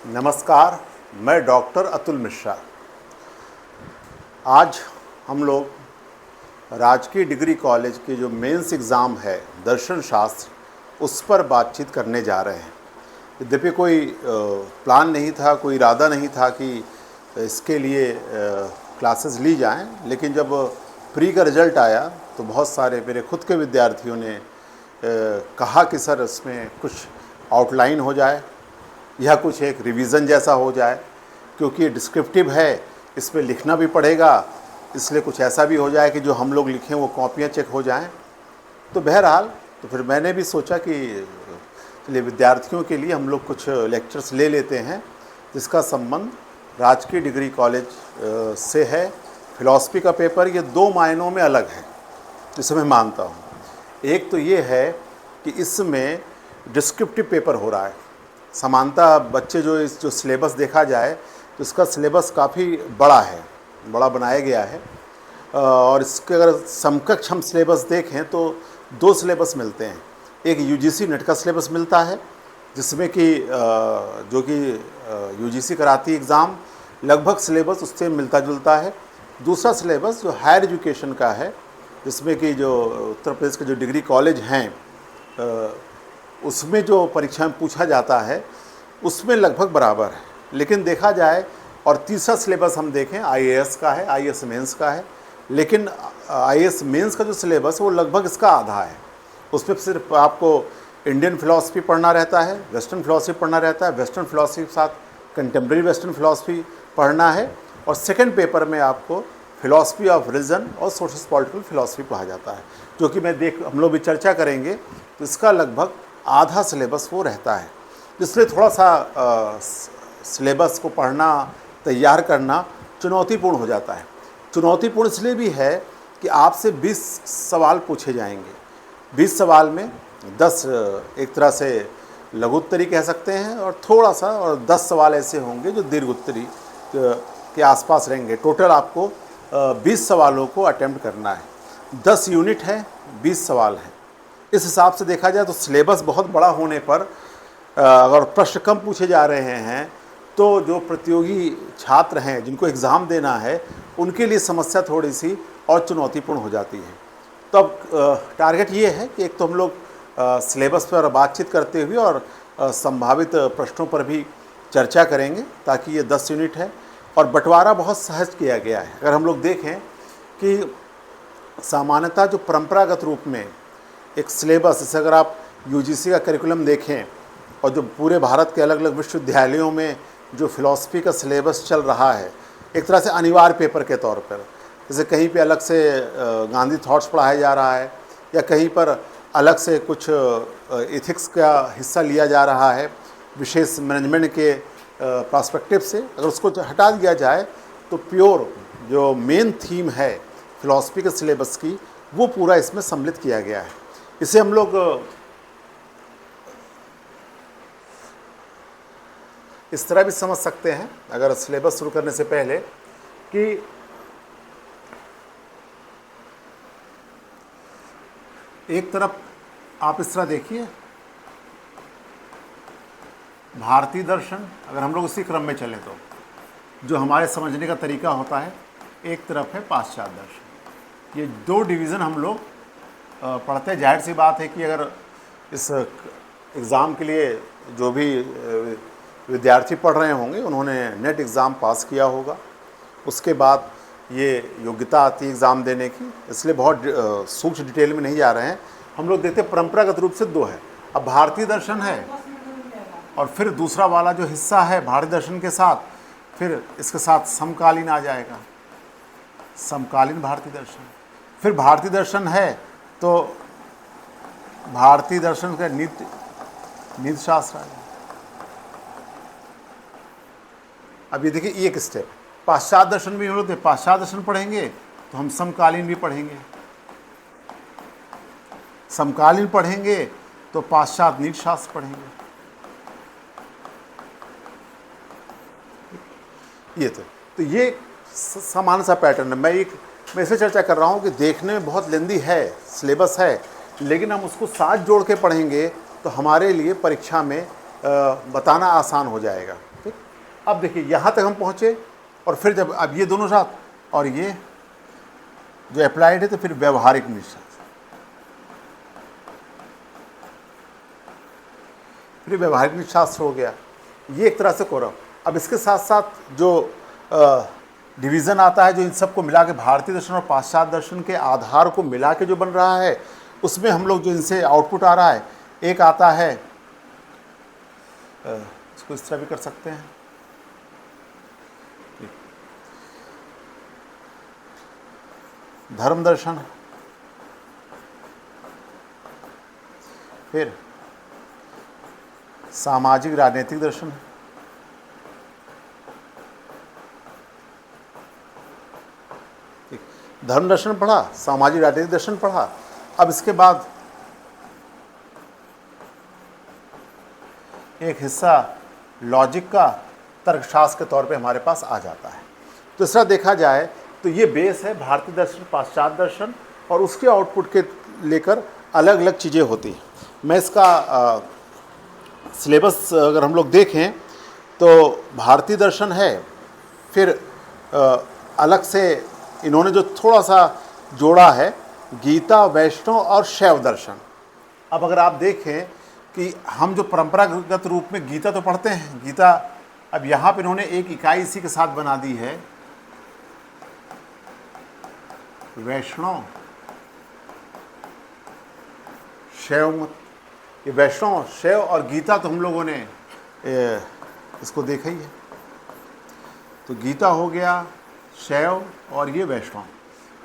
नमस्कार, मैं डॉक्टर अतुल मिश्रा। आज हम लोग राजकीय डिग्री कॉलेज के जो मेंस एग्ज़ाम है दर्शन शास्त्र, उस पर बातचीत करने जा रहे हैं। यद्यपि कोई प्लान नहीं था, कोई इरादा नहीं था कि इसके लिए क्लासेस ली जाएं, लेकिन जब प्री का रिज़ल्ट आया तो बहुत सारे मेरे खुद के विद्यार्थियों ने कहा कि सर इसमें कुछ आउटलाइन हो जाए या कुछ एक रिवीज़न जैसा हो जाए, क्योंकि ये डिस्क्रिप्टिव है, इस पे लिखना भी पड़ेगा, इसलिए कुछ ऐसा भी हो जाए कि जो हम लोग लिखें वो कॉपियाँ चेक हो जाएं। तो बहरहाल तो फिर मैंने भी सोचा कि चलिए विद्यार्थियों के लिए हम लोग कुछ लेक्चर्स ले लेते हैं जिसका संबंध राजकीय डिग्री कॉलेज से है। फ़िलॉसफ़ी का पेपर ये दो मायनों में अलग है, जिसे मैं मानता हूँ। एक तो ये है कि इसमें डिस्क्रिप्टिव पेपर हो रहा है। समानता बच्चे जो सिलेबस देखा जाए तो इसका सिलेबस काफ़ी बड़ा है, बड़ा बनाया गया है। और इसके अगर समकक्ष हम सिलेबस देखें तो दो सिलेबस मिलते हैं। एक यूजीसी नेट का सिलेबस मिलता है, जिसमें कि जो कि यूजीसी कराती एग्ज़ाम, लगभग सिलेबस उससे मिलता जुलता है। दूसरा सिलेबस जो हायर एजुकेशन का है, जिसमें कि जो उत्तर प्रदेश के जो डिग्री कॉलेज हैं उसमें जो परीक्षा में पूछा जाता है उसमें लगभग बराबर है। लेकिन देखा जाए और तीसरा सिलेबस हम देखें आईएएस का है, आईएएस मेंस का है। लेकिन आईएएस मेंस का जो सिलेबस है वो लगभग इसका आधा है। उसमें सिर्फ आपको इंडियन फ़िलॉसफ़ी पढ़ना रहता है, वेस्टर्न फ़िलॉसफ़ी पढ़ना रहता है, वेस्टर्न फ़िलॉसफ़ी के साथ कंटेम्प्रेरी वेस्टर्न फ़िलॉसफ़ी पढ़ना है, और सेकेंड पेपर में आपको फ़िलॉसफ़ी ऑफ रिलीजन और सोशल पॉलिटिकल फ़िलॉसफ़ी पढ़ा जाता है, जो कि हम लोग भी चर्चा करेंगे। तो इसका लगभग आधा सिलेबस वो रहता है, इसलिए थोड़ा सा सिलेबस को पढ़ना, तैयार करना चुनौतीपूर्ण हो जाता है। चुनौतीपूर्ण इसलिए भी है कि आपसे 20 सवाल पूछे जाएंगे। 20 सवाल में 10 एक तरह से लघु उत्तरी कह सकते हैं, और थोड़ा सा और 10 सवाल ऐसे होंगे जो दीर्घ उत्तरी के आसपास रहेंगे। टोटल आपको 20 सवालों को अटेम्प्ट करना है। 10 यूनिट है, 20 सवाल हैं। इस हिसाब से देखा जाए तो सिलेबस बहुत बड़ा होने पर अगर प्रश्न कम पूछे जा रहे हैं तो जो प्रतियोगी छात्र हैं जिनको एग्ज़ाम देना है उनके लिए समस्या थोड़ी सी और चुनौतीपूर्ण हो जाती है। तो अब टारगेट ये है कि एक तो हम लोग सिलेबस पर बातचीत करते हुए और संभावित प्रश्नों पर भी चर्चा करेंगे, ताकि ये 10 यूनिट है और बंटवारा बहुत सहज किया गया है। अगर हम लोग देखें कि सामान्यतः जो परंपरागत रूप में एक सिलेबस, जैसे अगर आप यूजीसी का करिकुलम देखें और जो पूरे भारत के अलग अलग विश्वविद्यालयों में जो फ़िलॉसफ़ी का सिलेबस चल रहा है, एक तरह से अनिवार्य पेपर के तौर पर, जैसे कहीं पे अलग से गांधी थॉट्स पढ़ाया जा रहा है, या कहीं पर अलग से कुछ एथिक्स का हिस्सा लिया जा रहा है विशेष मैनेजमेंट के पर्सपेक्टिव से। अगर उसको हटा दिया जाए तो प्योर जो मेन थीम है फ़िलॉसफ़ी के सिलेबस की, वो पूरा इसमें सम्मिलित किया गया है। इसे हम लोग इस तरह भी समझ सकते हैं, अगर सिलेबस शुरू करने से पहले, कि एक तरफ आप इस तरह देखिए भारतीय दर्शन, अगर हम लोग उसी क्रम में चलें तो जो हमारे समझने का तरीका होता है, एक तरफ है पाश्चात्य दर्शन। ये दो डिवीज़न हम लोग पढ़ते हैं। जाहिर सी बात है कि अगर इस एग्ज़ाम के लिए जो भी विद्यार्थी पढ़ रहे होंगे उन्होंने नेट एग्ज़ाम पास किया होगा, उसके बाद ये योग्यता आती है एग्ज़ाम देने की, इसलिए बहुत सूक्ष्म डिटेल में नहीं जा रहे हैं। हम लोग देखते हैं परंपरागत रूप से दो है। अब भारतीय दर्शन है और फिर दूसरा वाला जो हिस्सा है भारतीय दर्शन के साथ, फिर इसके साथ समकालीन आ जाएगा, समकालीन भारतीय दर्शन। फिर भारतीय दर्शन है तो भारतीय दर्शन का नीति शास्त्र आ जाएगा। अब ये देखिए एक स्टेप, पाश्चात्य दर्शन भी हम लोग पाश्चात्य दर्शन पढ़ेंगे तो हम समकालीन भी पढ़ेंगे, समकालीन पढ़ेंगे तो पाश्चात्य नीति शास्त्र पढ़ेंगे। ये तो ये सामान्य सा पैटर्न है। मैं इसे चर्चा कर रहा हूँ कि देखने में बहुत लेंदी है, सिलेबस है, लेकिन हम उसको साथ जोड़ के पढ़ेंगे तो हमारे लिए परीक्षा में बताना आसान हो जाएगा। ठीक, अब देखिए यहाँ तक हम पहुँचे, और फिर जब अब ये दोनों साथ और ये जो अप्लाइड है, तो फिर व्यवहारिक नीतिशास्त्र, फिर व्यवहारिक नीतिशास्त्र हो गया। ये एक तरह से कोरम। अब इसके साथ साथ जो डिवीज़न आता है, जो इन सबको मिला के भारतीय दर्शन और पाश्चात्य दर्शन के आधार को मिला के जो बन रहा है, उसमें हम लोग जो इनसे आउटपुट आ रहा है, एक आता है, इसको इस तरह भी कर सकते हैं, धर्म दर्शन, फिर सामाजिक राजनीतिक दर्शन, धर्म दर्शन पढ़ा, सामाजिक राजनीतिक दर्शन पढ़ा। अब इसके बाद एक हिस्सा लॉजिक का तर्कशास्त्र के तौर पे हमारे पास आ जाता है। तो इस तरह देखा जाए तो ये बेस है भारतीय दर्शन, पाश्चात्य दर्शन, और उसके आउटपुट के लेकर अलग अलग चीज़ें होती हैं। मैं इसका सिलेबस अगर हम लोग देखें तो भारतीय दर्शन है, फिर अलग से इन्होंने जो थोड़ा सा जोड़ा है गीता, वैष्णव और शैव दर्शन। अब अगर आप देखें कि हम जो परंपरागत रूप में गीता तो पढ़ते हैं, गीता, अब यहाँ पर इन्होंने एक इकाई इसी के साथ बना दी है, वैष्णव शैव मत। ये वैष्णव, शैव और गीता तो हम लोगों ने इसको देखा ही है। तो गीता हो गया, शैव और ये वैष्णव,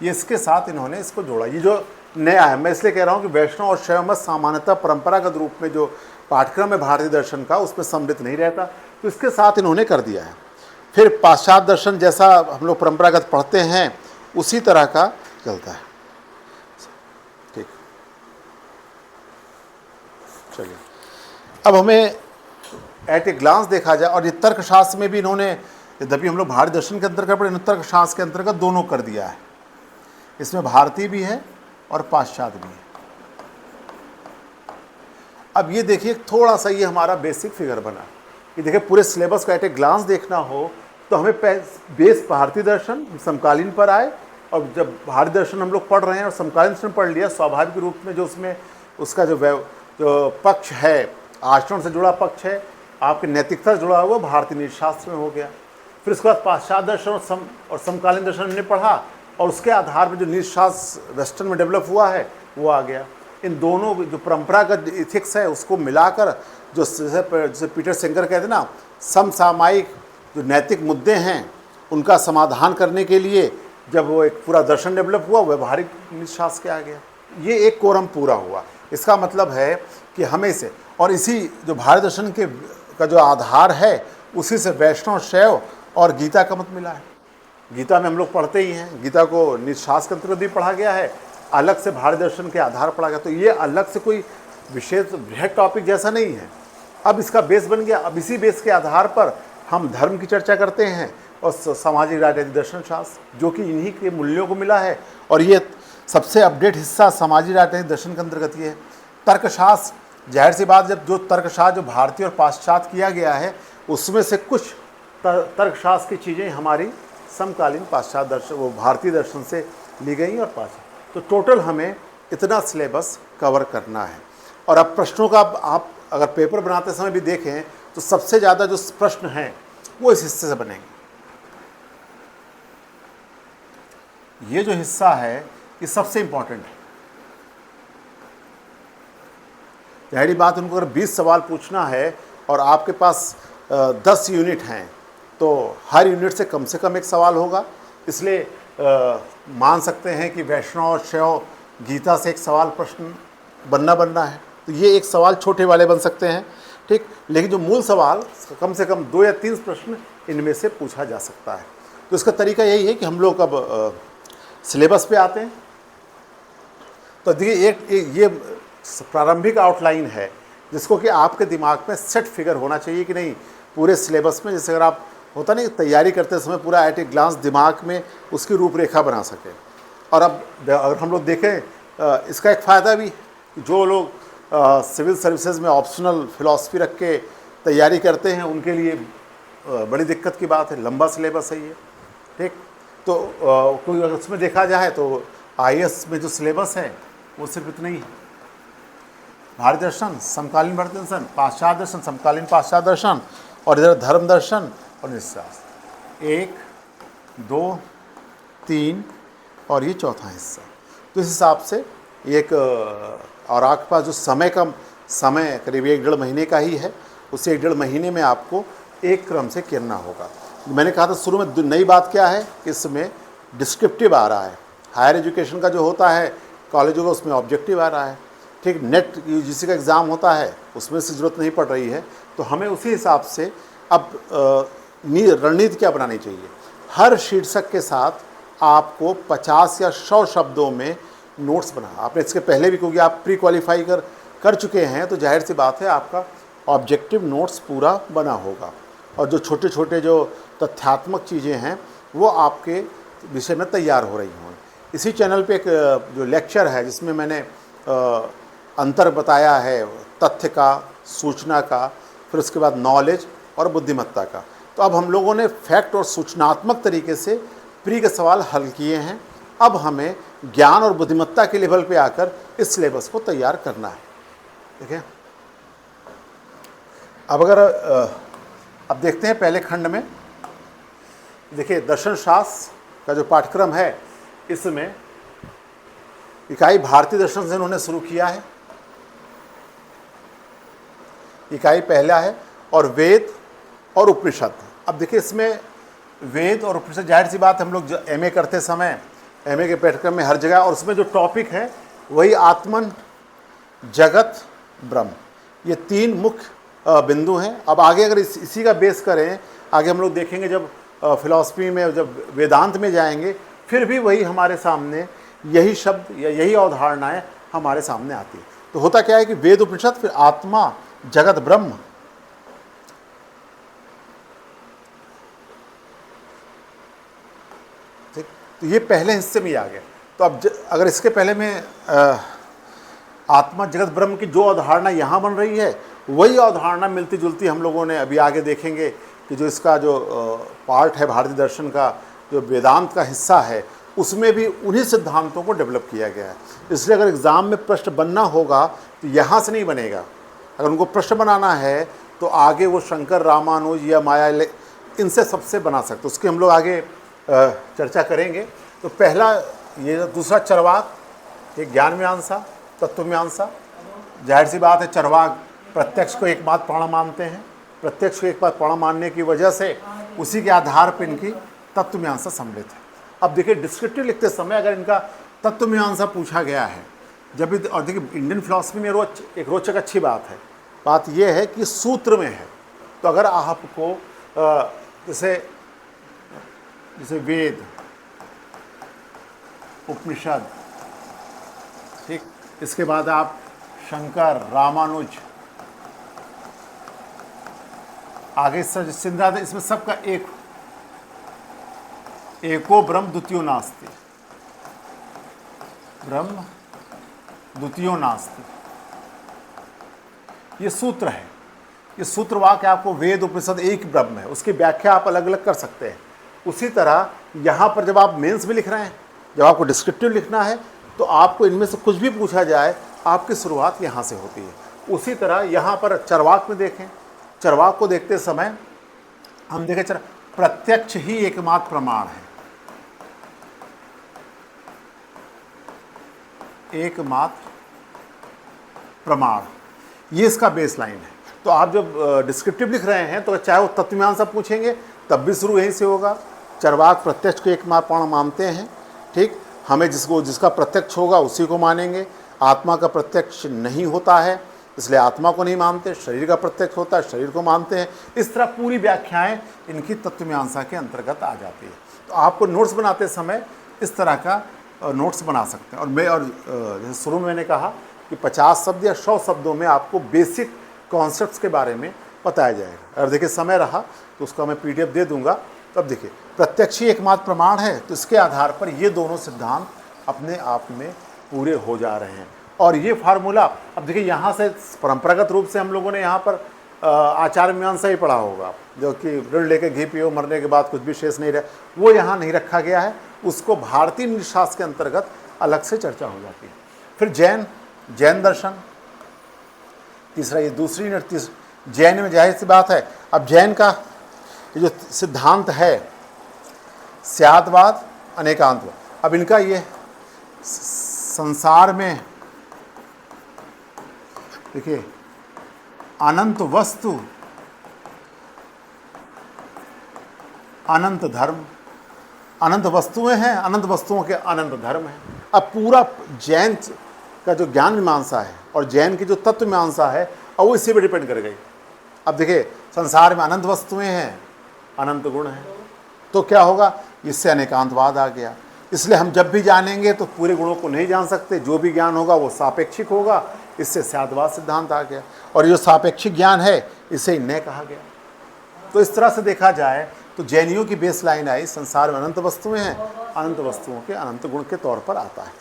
ये इसके साथ इन्होंने इसको जोड़ा। ये जो नया है, मैं इसलिए कह रहा हूँ कि वैष्णव और शैव मत सामान्यतः परंपरागत रूप में जो पाठ्यक्रम है भारतीय दर्शन का, उसमें सम्मिलित नहीं रहता, तो इसके साथ इन्होंने कर दिया है। फिर पाश्चात्य दर्शन जैसा हम लोग परंपरागत पढ़ते हैं उसी तरह का चलता है। ठीक, चलिए अब हमें एट ए ग्लांस देखा जाए, और ये तर्कशास्त्र में भी इन्होंने, यद्यपि हम लोग भारतीय दर्शन के अंतर्गत पढ़े, तर्कशास्त्र के अंतर्गत दोनों कर दिया है। इसमें भारतीय भी है और पाश्चात्य भी है। अब ये देखिए थोड़ा सा ये हमारा बेसिक फिगर बना, ये देखिए पूरे सिलेबस का एट ए ग्लांस देखना हो तो हमें बेस भारतीय दर्शन समकालीन पर आए, और जब भारतीय दर्शन हम लोग पढ़ रहे हैं और समकालीन दर्शन पढ़ लिया, स्वाभाविक रूप में जो उसमें उसका जो पक्ष है, आचरण से जुड़ा पक्ष है, आपकी नैतिकता से जुड़ा हुआ, भारतीय नीतिशास्त्र में हो गया। फिर उसके बाद पाश्चात्य दर्शन और समकालीन दर्शन हमने पढ़ा, और उसके आधार पर जो नीतिशास्त्र वेस्टर्न में डेवलप हुआ है वो आ गया। इन दोनों जो परंपरागत इथिक्स है उसको मिलाकर, जो जैसे पीटर सेंगर कहते हैं ना, समसामयिक जो नैतिक मुद्दे हैं उनका समाधान करने के लिए जब वो एक पूरा दर्शन डेवलप हुआ, व्यवहारिक नीतिशास्त्र के आ गया। ये एक कोरम पूरा हुआ। इसका मतलब है कि हमें से, और इसी जो भारत दर्शन के का जो आधार है उसी से वैष्णव, शैव और गीता का मत मिला है। गीता में हम लोग पढ़ते ही हैं, गीता को नीतिशास्त्र के अंतर्गत भी पढ़ा गया है, अलग से भारत दर्शन के आधार पढ़ा गया। तो ये अलग से कोई विशेष बृहद टॉपिक जैसा नहीं है। अब इसका बेस बन गया। अब इसी बेस के आधार पर हम धर्म की चर्चा करते हैं और सामाजिक राजनीतिक दर्शन शास्त्र, जो कि इन्हीं के मूल्यों को मिला है। और ये सबसे अपडेट हिस्सा सामाजिक राजनीतिक दर्शन के अंतर्गत ये है। तर्कशास्त्र, जाहिर सी बात, जब जो तर्कशास्त्र जो भारतीय और पाश्चात्य किया गया है उसमें से कुछ तर्कशास्त्र की चीज़ें हमारी समकालीन पाश्चात्य दर्शन, वो भारतीय दर्शन से ली गई और पाश्चात्य। तो टोटल हमें इतना सिलेबस कवर करना है। और अब प्रश्नों का आप अगर पेपर बनाते समय भी देखें तो सबसे ज़्यादा जो प्रश्न हैं वो इस हिस्से से बनेंगे। ये जो हिस्सा है ये सबसे इम्पॉर्टेंट है। जाहिर बात, उनको अगर 20 सवाल पूछना है और आपके पास 10 यूनिट हैं तो हर यूनिट से कम एक सवाल होगा। इसलिए मान सकते हैं कि वैष्णव और शैव गीता से एक सवाल प्रश्न बनना है, तो ये एक सवाल छोटे वाले बन सकते हैं, ठीक। लेकिन जो मूल सवाल कम से कम 2 या 3 प्रश्न इनमें से पूछा जा सकता है। तो इसका तरीका यही है कि हम लोग अब सिलेबस पे आते हैं। तो देखिए एक ये प्रारंभिक आउटलाइन है जिसको कि आपके दिमाग में सेट फिगर होना चाहिए कि नहीं पूरे सिलेबस में। जैसे अगर आप होता नहीं तैयारी करते समय पूरा एट ए ग्लांस दिमाग में उसकी रूपरेखा बना सके। और अब अगर हम लोग देखें इसका एक फ़ायदा भी, जो लोग सिविल सर्विसेज में ऑप्शनल फ़िलॉसफी रख के तैयारी करते हैं उनके लिए बड़ी दिक्कत की बात है, लंबा सिलेबस है ये, ठीक। तो कोई अगर उसमें देखा जाए तो आईएएस में जो सिलेबस है वो सिर्फ इतना ही है, भारतीय दर्शन, समकालीन भारतीय दर्शन, पाश्चात्य दर्शन, समकालीन पाश्चात्य दर्शन, और इधर धर्म दर्शन और निशास्त्र, 1 2 3 और ये चौथा हिस्सा। तो इस हिसाब से एक और आपके पास जो समय करीब 1-1.5 महीने का ही है, उसे 1-1.5 महीने में आपको एक क्रम से करना होगा। मैंने कहा था शुरू में नई बात क्या है, इसमें डिस्क्रिप्टिव आ रहा है, हायर एजुकेशन का जो होता है कॉलेजों का उसमें ऑब्जेक्टिव आ रहा है, ठीक। नेट यूजीसी का एग्ज़ाम होता है उसमें से ज़रूरत नहीं पड़ रही है, तो हमें उसी हिसाब से अब रणनीति क्या बनानी चाहिए। हर शीर्षक के साथ आपको 50 या 100 शब्दों में नोट्स बना, आपने इसके पहले भी, क्योंकि आप प्री क्वालिफाई कर चुके हैं तो जाहिर सी बात है आपका ऑब्जेक्टिव नोट्स पूरा बना होगा, और जो छोटे छोटे जो तथ्यात्मक चीज़ें हैं वो आपके विषय में तैयार हो रही हों। इसी चैनल पे एक जो लेक्चर है जिसमें मैंने अंतर बताया है तथ्य का, सूचना का, फिर उसके बाद नॉलेज और बुद्धिमत्ता का। तो अब हम लोगों ने फैक्ट और सूचनात्मक तरीके से प्री के सवाल हल किए हैं, अब हमें ज्ञान और बुद्धिमत्ता के लेवल पे आकर इस सिलेबस को तैयार करना है, ठीक है। अब अगर अब देखते हैं पहले खंड में, देखिए दर्शन शास्त्र का जो पाठ्यक्रम है इसमें इकाई भारतीय दर्शन से इन्होंने शुरू किया है, इकाई पहला है, और वेद और उपनिषद। अब देखिए इसमें वेद और उपनिषद, जाहिर सी बात हम लोग एमए करते समय एमए के पाठ्यक्रम में हर जगह, और उसमें जो टॉपिक है वही आत्मन, जगत, ब्रह्म, ये 3 मुख्य बिंदु हैं। अब आगे अगर इसी का बेस करें, आगे हम लोग देखेंगे जब फिलॉसफी में, जब वेदांत में जाएंगे, फिर भी वही हमारे सामने यही शब्द या यही अवधारणाएं हमारे सामने आती है। तो होता क्या है कि वेद उपनिषद, फिर आत्मा, जगत, ब्रह्म, ठीक। तो ये पहले हिस्से में ही आ गया। तो अब अगर इसके पहले में आत्मा, जगत, ब्रह्म की जो अवधारणा यहाँ बन रही है वही अवधारणा मिलती जुलती हम लोगों ने अभी आगे देखेंगे कि जो इसका जो पार्ट है भारतीय दर्शन का, जो वेदांत का हिस्सा है, उसमें भी उन्हीं सिद्धांतों को डेवलप किया गया है। इसलिए अगर एग्ज़ाम में प्रश्न बनना होगा तो यहाँ से नहीं बनेगा, अगर उनको प्रश्न बनाना है तो आगे वो शंकर, रामानुज या माया, इनसे सबसे बना सकते। उसकी हम लोग आगे चर्चा करेंगे। तो पहला ये दूसरा चरवाक, ये ज्ञान मीमांसा, तत्व मीमांसा। जाहिर सी बात है चरवाक प्रत्यक्ष को एकमात्र प्राण मानते हैं, प्रत्यक्ष को एकमात्र प्राण मानने की वजह से उसी के आधार पर इनकी तत्व मीमांसा सम्मिलित है। अब देखिए डिस्क्रिप्टिव लिखते समय अगर इनका तत्व मीमांसा पूछा गया है, जब भी, और देखिए इंडियन फिलॉसफी में एक रोचक अच्छी बात है, बात यह है कि सूत्र में है। तो अगर आपको जैसे वेद, उपनिषद, ठीक, इसके बाद आप शंकर, रामानुज, आगे सिद्धांत, इसमें सबका एको ब्रह्म द्वितीयो नास्ति, ब्रह्म द्वितीयो नास्ति, ये सूत्र है। ये सूत्र वाक्य आपको वेद उपनिषद एक ब्रह्म है, उसकी व्याख्या आप अलग अलग कर सकते हैं। उसी तरह यहाँ पर जब आप मेंस में लिख रहे हैं, जब आपको डिस्क्रिप्टिव लिखना है, तो आपको इनमें से कुछ भी पूछा जाए आपकी शुरुआत यहाँ से होती है। उसी तरह यहाँ पर चरवाक में देखें, चरवाक को देखते समय हम देखें प्रत्यक्ष ही एकमात्र प्रमाण है, एकमात्र प्रमाण, ये इसका बेस लाइन है। तो आप जब डिस्क्रिप्टिव लिख रहे हैं तो चाहे वो तत्व मीमांसा पूछेंगे तब भी शुरू यहीं से होगा। चरवाक प्रत्यक्ष को एकमात्र प्रमाण मानते हैं, ठीक, हमें जिसका प्रत्यक्ष होगा उसी को मानेंगे। आत्मा का प्रत्यक्ष नहीं होता है इसलिए आत्मा को नहीं मानते, शरीर का प्रत्यक्ष होता है शरीर को मानते हैं। इस तरह पूरी व्याख्याएं इनकी तत्व मीमांसा के अंतर्गत आ जाती है। तो आपको नोट्स बनाते समय इस तरह का नोट्स बना सकते हैं। और जैसे शुरू में मैंने कहा कि 50 शब्द या 100 शब्दों में आपको बेसिक कॉन्सेप्ट्स के बारे में बताया जाएगा। अगर देखिए समय रहा तो उसका मैं PDF दे दूंगा। तो अब देखिए प्रत्यक्ष ही एकमात्र प्रमाण है, तो इसके आधार पर ये दोनों सिद्धांत अपने आप में पूरे हो जा रहे हैं। और ये फार्मूला अब देखिए यहाँ से परंपरागत रूप से हम लोगों ने यहाँ पर आचार मीमांसा ही पढ़ा होगा, जो कि ऋण लेके घी पियो, मरने के बाद कुछ भी शेष नहीं रहे, वो यहाँ नहीं रखा गया है। उसको भारतीय नीतिशास्त्र के अंतर्गत अलग से चर्चा हो जाती है। फिर जैन दर्शन, तीसरा ये दूसरी यूनिट। जैन में जाहिर सी बात है, अब जैन का ये जो सिद्धांत है स्यादवाद अनेकांतवाद, अब इनका ये संसार में देखिए अनंत वस्तु अनंत धर्म, अनंत वस्तुएं हैं, अनंत वस्तुओं के अनंत धर्म हैं। अब पूरा जैन का जो ज्ञान मीमांसा है और जैन की जो तत्व मीमांसा है, अब वो इसी पर डिपेंड कर गई। अब देखिए संसार में अनंत वस्तुएं हैं, अनंत गुण हैं, तो क्या होगा, इससे अनेकांतवाद आ गया। इसलिए हम जब भी जानेंगे तो पूरे गुणों को नहीं जान सकते, जो भी ज्ञान होगा वो सापेक्षिक होगा, इससे स्यादवाद सिद्धांत आ गया। और जो सापेक्षिक ज्ञान है इसे नय कहा गया। तो इस तरह से देखा जाए तो जैनियों की बेस लाइन आई, संसार में अनंत वस्तुएं हैं, अनंत वस्तुओं के अनंत गुण के तौर पर आता है।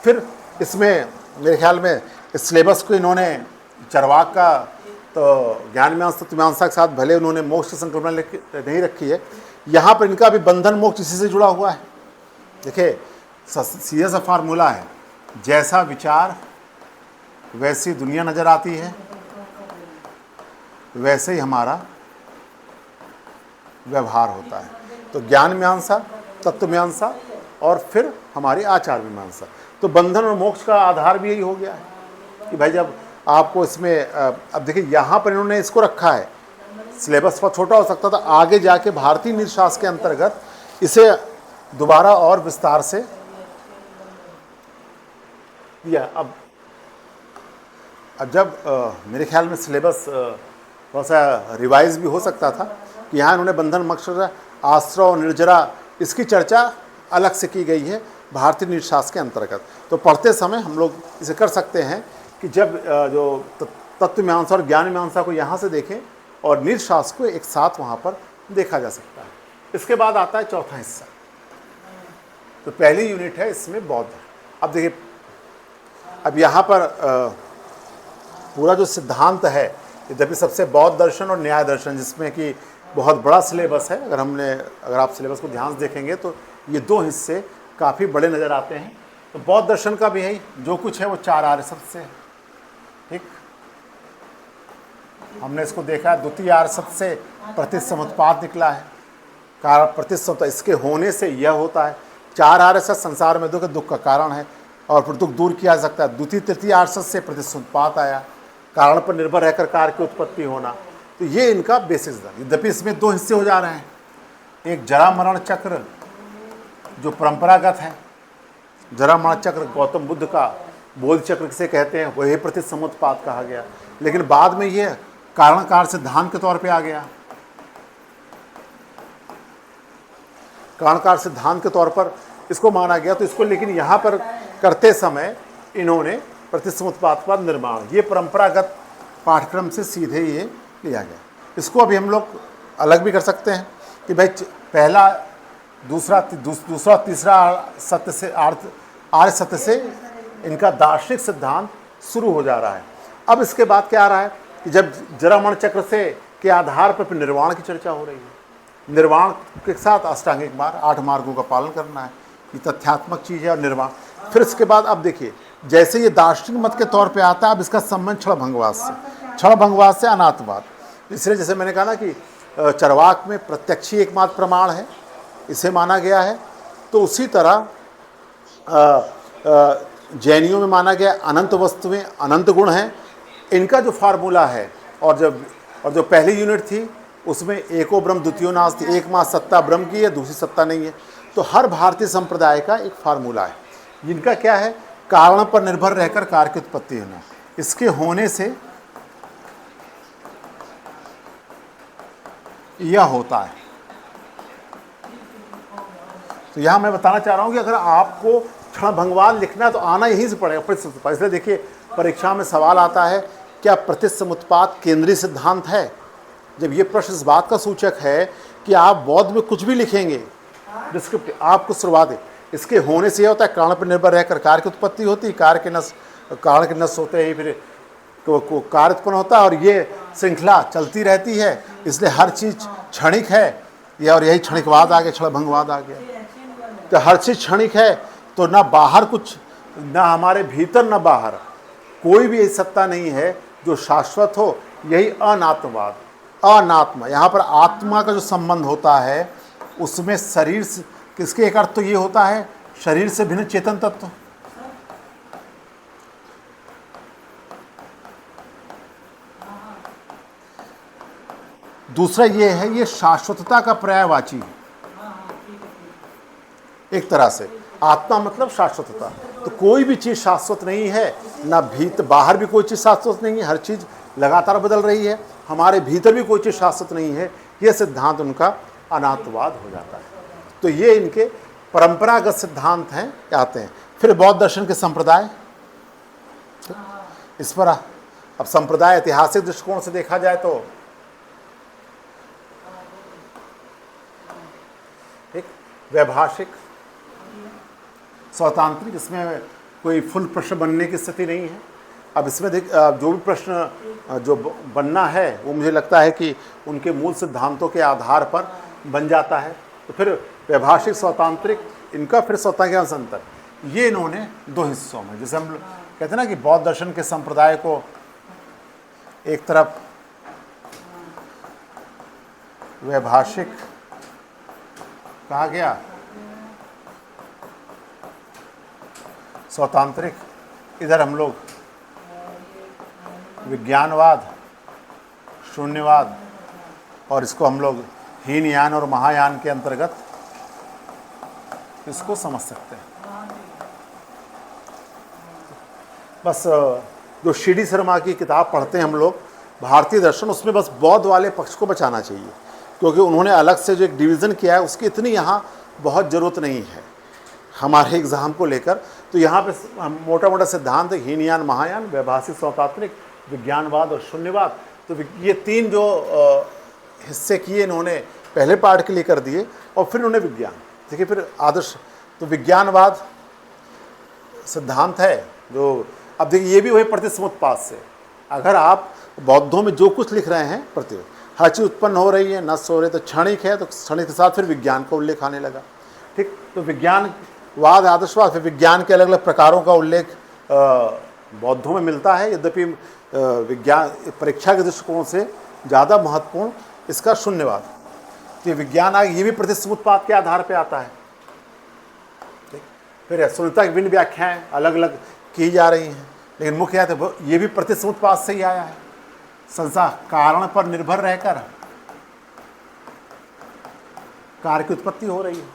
फिर इसमें मेरे ख्याल में इस सिलेबस को इन्होंने चरवाक का तो ज्ञान मीमांसा तत्वमीमांसा के साथ भले उन्होंने मोक्ष की संकल्पना नहीं रखी है, यहाँ पर इनका भी बंधन मोक्ष इसी से जुड़ा हुआ है। देखिए सीधा सा फार्मूला है, जैसा विचार वैसी दुनिया नजर आती है, वैसे ही हमारा व्यवहार होता है। तो ज्ञान मीमांसा, तत्व मीमांसा और फिर हमारी आचार मीमांसा। तो बंधन और मोक्ष का आधार भी यही हो गया है कि भाई जब आपको इसमें अब देखिए यहाँ पर इन्होंने इसको रखा है, सिलेबस बहुत छोटा हो सकता था, आगे जाके भारतीय नीतिशास्त्र के अंतर्गत इसे दोबारा और विस्तार से दिया। अब जब मेरे ख्याल में सिलेबस थोड़ा सा रिवाइज भी हो सकता था कि यहाँ इन्होंने बंधन मोक्ष, आश्रय और निर्जरा, इसकी चर्चा अलग से की गई है भारतीय नीतिशास्त्र के अंतर्गत। तो पढ़ते समय हम लोग इसे कर सकते हैं कि जब जो तत्व मीमांसा और ज्ञान मीमांसा को यहाँ से देखें और नीतिशास्त्र को एक साथ वहाँ पर देखा जा सकता है। इसके बाद आता है चौथा हिस्सा। तो पहली यूनिट है इसमें बौद्ध। अब देखिए अब यहाँ पर पूरा जो सिद्धांत है, यद्यपि सबसे बौद्ध दर्शन और न्याय दर्शन, जिसमें कि बहुत बड़ा सिलेबस है, अगर आप सिलेबस को ध्यान से देखेंगे तो ये दो हिस्से काफ़ी बड़े नज़र आते हैं। तो बौद्ध दर्शन का भी है, जो कुछ है वो 4 आर्य सत्य से है। ठीक, हमने इसको देखा है, द्वितीय आर्य सत्य से प्रतिसमुत्पाद निकला है, कारण प्रतिसमुत्पाद, इसके होने से यह होता है। 4 आर्य सत्य संसार में दुख का कारण है और फिर दुख दूर किया जा सकता है। द्वितीय तृतीय आर्य सत्य से प्रतिसमुत्पाद आया, कारण पर निर्भर रहकर कार्य की उत्पत्ति होना। तो ये इनका बेसिस था। यद्यपि इसमें 2 हिस्से हो जा रहे हैं, एक जरा मरण चक्र जो परंपरागत है, जरा मरण चक्र गौतम बुद्ध का बोध चक्र किसे कहते हैं, वही प्रतिसमुत्पाद कहा गया। लेकिन बाद में ये कारण कार्य सिद्धांत के तौर पे आ गया, कारण कार्य सिद्धांत के तौर पर इसको माना गया। तो इसको लेकिन यहाँ पर करते समय इन्होंने प्रतिसमुत्पाद का निर्माण, ये परंपरागत पाठ्यक्रम से सीधे ये लिया गया। इसको अभी हम लोग अलग भी कर सकते हैं कि भाई पहला दूसरा तीसरा सत्य से आर्य सत्य से इनका दार्शनिक सिद्धांत शुरू हो जा रहा है। अब इसके बाद क्या आ रहा है कि जब जरा मरण चक्र से के आधार पर फिर निर्वाण की चर्चा हो रही है। निर्वाण के साथ अष्टांगिक मार्ग, 8 मार्गों का पालन करना है, ये तथ्यात्मक चीज़ है। और निर्वाण, फिर इसके बाद अब देखिए जैसे ये दार्शनिक मत के तौर पे आता है, अब इसका संबंध क्षणभंगवाद से अनात्मवाद। इसलिए जैसे मैंने कहा ना कि चरवाक में प्रत्यक्ष ही एकमात्र प्रमाण है, इसे माना गया है। तो उसी तरह जैनियों में माना गया अनंत वस्तुएं अनंत गुण हैं, इनका जो फार्मूला है। और जो पहली यूनिट थी उसमें एको ब्रह्म द्वितीयो नास्ति, एकमात्र सत्ता ब्रह्म की है, दूसरी सत्ता नहीं है। तो हर भारतीय संप्रदाय का एक फार्मूला है, जिनका क्या है, कारण पर निर्भर रहकर कार्य की उत्पत्ति होना, इसके होने से यह होता है। तो यहाँ मैं बताना चाह रहा हूँ कि अगर आपको क्षणभंगवाद लिखना है तो आना यहीं से पड़ेगा, प्रतिसमुत्पाद। इसलिए देखिए परीक्षा में सवाल आता है, क्या प्रतिसमुत्पाद केंद्रीय सिद्धांत है? जब ये प्रश्न इस बात का सूचक है कि आप बौद्ध में कुछ भी लिखेंगे, डिस्क्रिप्टिव, आपको शुरुआत है इसके होने से यह होता है, कारण पर निर्भर रहकर कार्य की उत्पत्ति होती है, कारण के नष्ट होते ही फिर तो कार्य उत्पन्न होता है। और ये श्रृंखला चलती रहती है, इसलिए हर चीज़ क्षणिक है। ये और यही क्षणिकवाद आ गया, क्षणभंगवाद आ गया। तो हर चीज़ क्षणिक है, तो ना बाहर कुछ, ना हमारे भीतर ना बाहर, कोई भी ऐसी सत्ता नहीं है जो शाश्वत हो। यही अनात्मवाद, अनात्मा। यहाँ पर आत्मा का जो संबंध होता है उसमें शरीर से, किसके एक अर्थ तो ये होता है शरीर से भिन्न चेतन तत्व। दूसरा ये है, ये शाश्वतता का पर्यायवाची है एक तरह से। आत्मा मतलब शाश्वतता। तो कोई भी चीज़ शाश्वत नहीं है, ना भीतर बाहर भी कोई चीज़ शाश्वत नहीं है, हर चीज़ लगातार बदल रही है। हमारे भीतर भी कोई चीज़ शाश्वत नहीं है। ये सिद्धांत उनका अनात्मवाद हो जाता है। तो ये इनके परंपरागत सिद्धांत हैं, आते हैं। फिर बौद्ध दर्शन के संप्रदाय, इस पर अब संप्रदाय ऐतिहासिक दृष्टिकोण से देखा जाए तो एक वैभाषिक स्वतांत्रिक, इसमें कोई फुल प्रश्न बनने की स्थिति नहीं है। अब इसमें जो भी प्रश्न जो बनना है वो मुझे लगता है कि उनके मूल सिद्धांतों के आधार पर बन जाता है। तो फिर वैभाषिक स्वतांत्रिक, इनका फिर स्वतंत्र अंतर, ये इन्होंने दो हिस्सों में, जैसे हम कहते हैं ना कि बौद्ध दर्शन के संप्रदाय को एक तरफ वैभाषिक कहा गया, स्वतांत्रिक, इधर हम लोग विज्ञानवाद, शून्यवाद, और इसको हम लोग हीनयान और महायान के अंतर्गत इसको समझ सकते हैं। बस जो शीडी शर्मा की किताब पढ़ते हैं हम लोग भारतीय दर्शन, उसमें बस बौद्ध वाले पक्ष को बचाना चाहिए, क्योंकि उन्होंने अलग से जो एक डिवीज़न किया है उसकी इतनी यहाँ बहुत ज़रूरत नहीं है हमारे एग्ज़ाम को लेकर। तो यहाँ पे मोटा मोटा सिद्धांत है, हीनयान महायान, वैभाषिक स्वतांत्रिक, विज्ञानवाद और शून्यवाद। तो ये तीन जो हिस्से किए इन्होंने पहले पार्ट के लिए कर दिए, और फिर उन्होंने विज्ञान देखिए, फिर आदर्श। तो विज्ञानवाद सिद्धांत है जो, अब देखिए ये भी वही प्रतिसमुत्पाद से, अगर आप बौद्धों में जो कुछ लिख रहे हैं प्रति हर चीज़ उत्पन्न हो रही है, नष्ट हो रही है, तो क्षणिक है, तो क्षणिक के साथ फिर विज्ञान का उल्लेख आने लगा। ठीक, तो विज्ञानवाद, आदर्शवाद, फिर विज्ञान के अलग अलग प्रकारों का उल्लेख बौद्धों में मिलता है। यद्यपि विज्ञान परीक्षा के दृष्टिकोण से ज़्यादा महत्वपूर्ण इसका शून्यवाद। तो विज्ञान ये भी प्रतिसमुत्पाद के आधार पर आता है। ठीक, फिर शून्यता की विभिन्न व्याख्याएँ अलग अलग की जा रही हैं, लेकिन मुख्य तो ये भी प्रतिसमुत्पाद से ही आया है। संसार कारण पर निर्भर रहकर कार्य की उत्पत्ति हो रही है,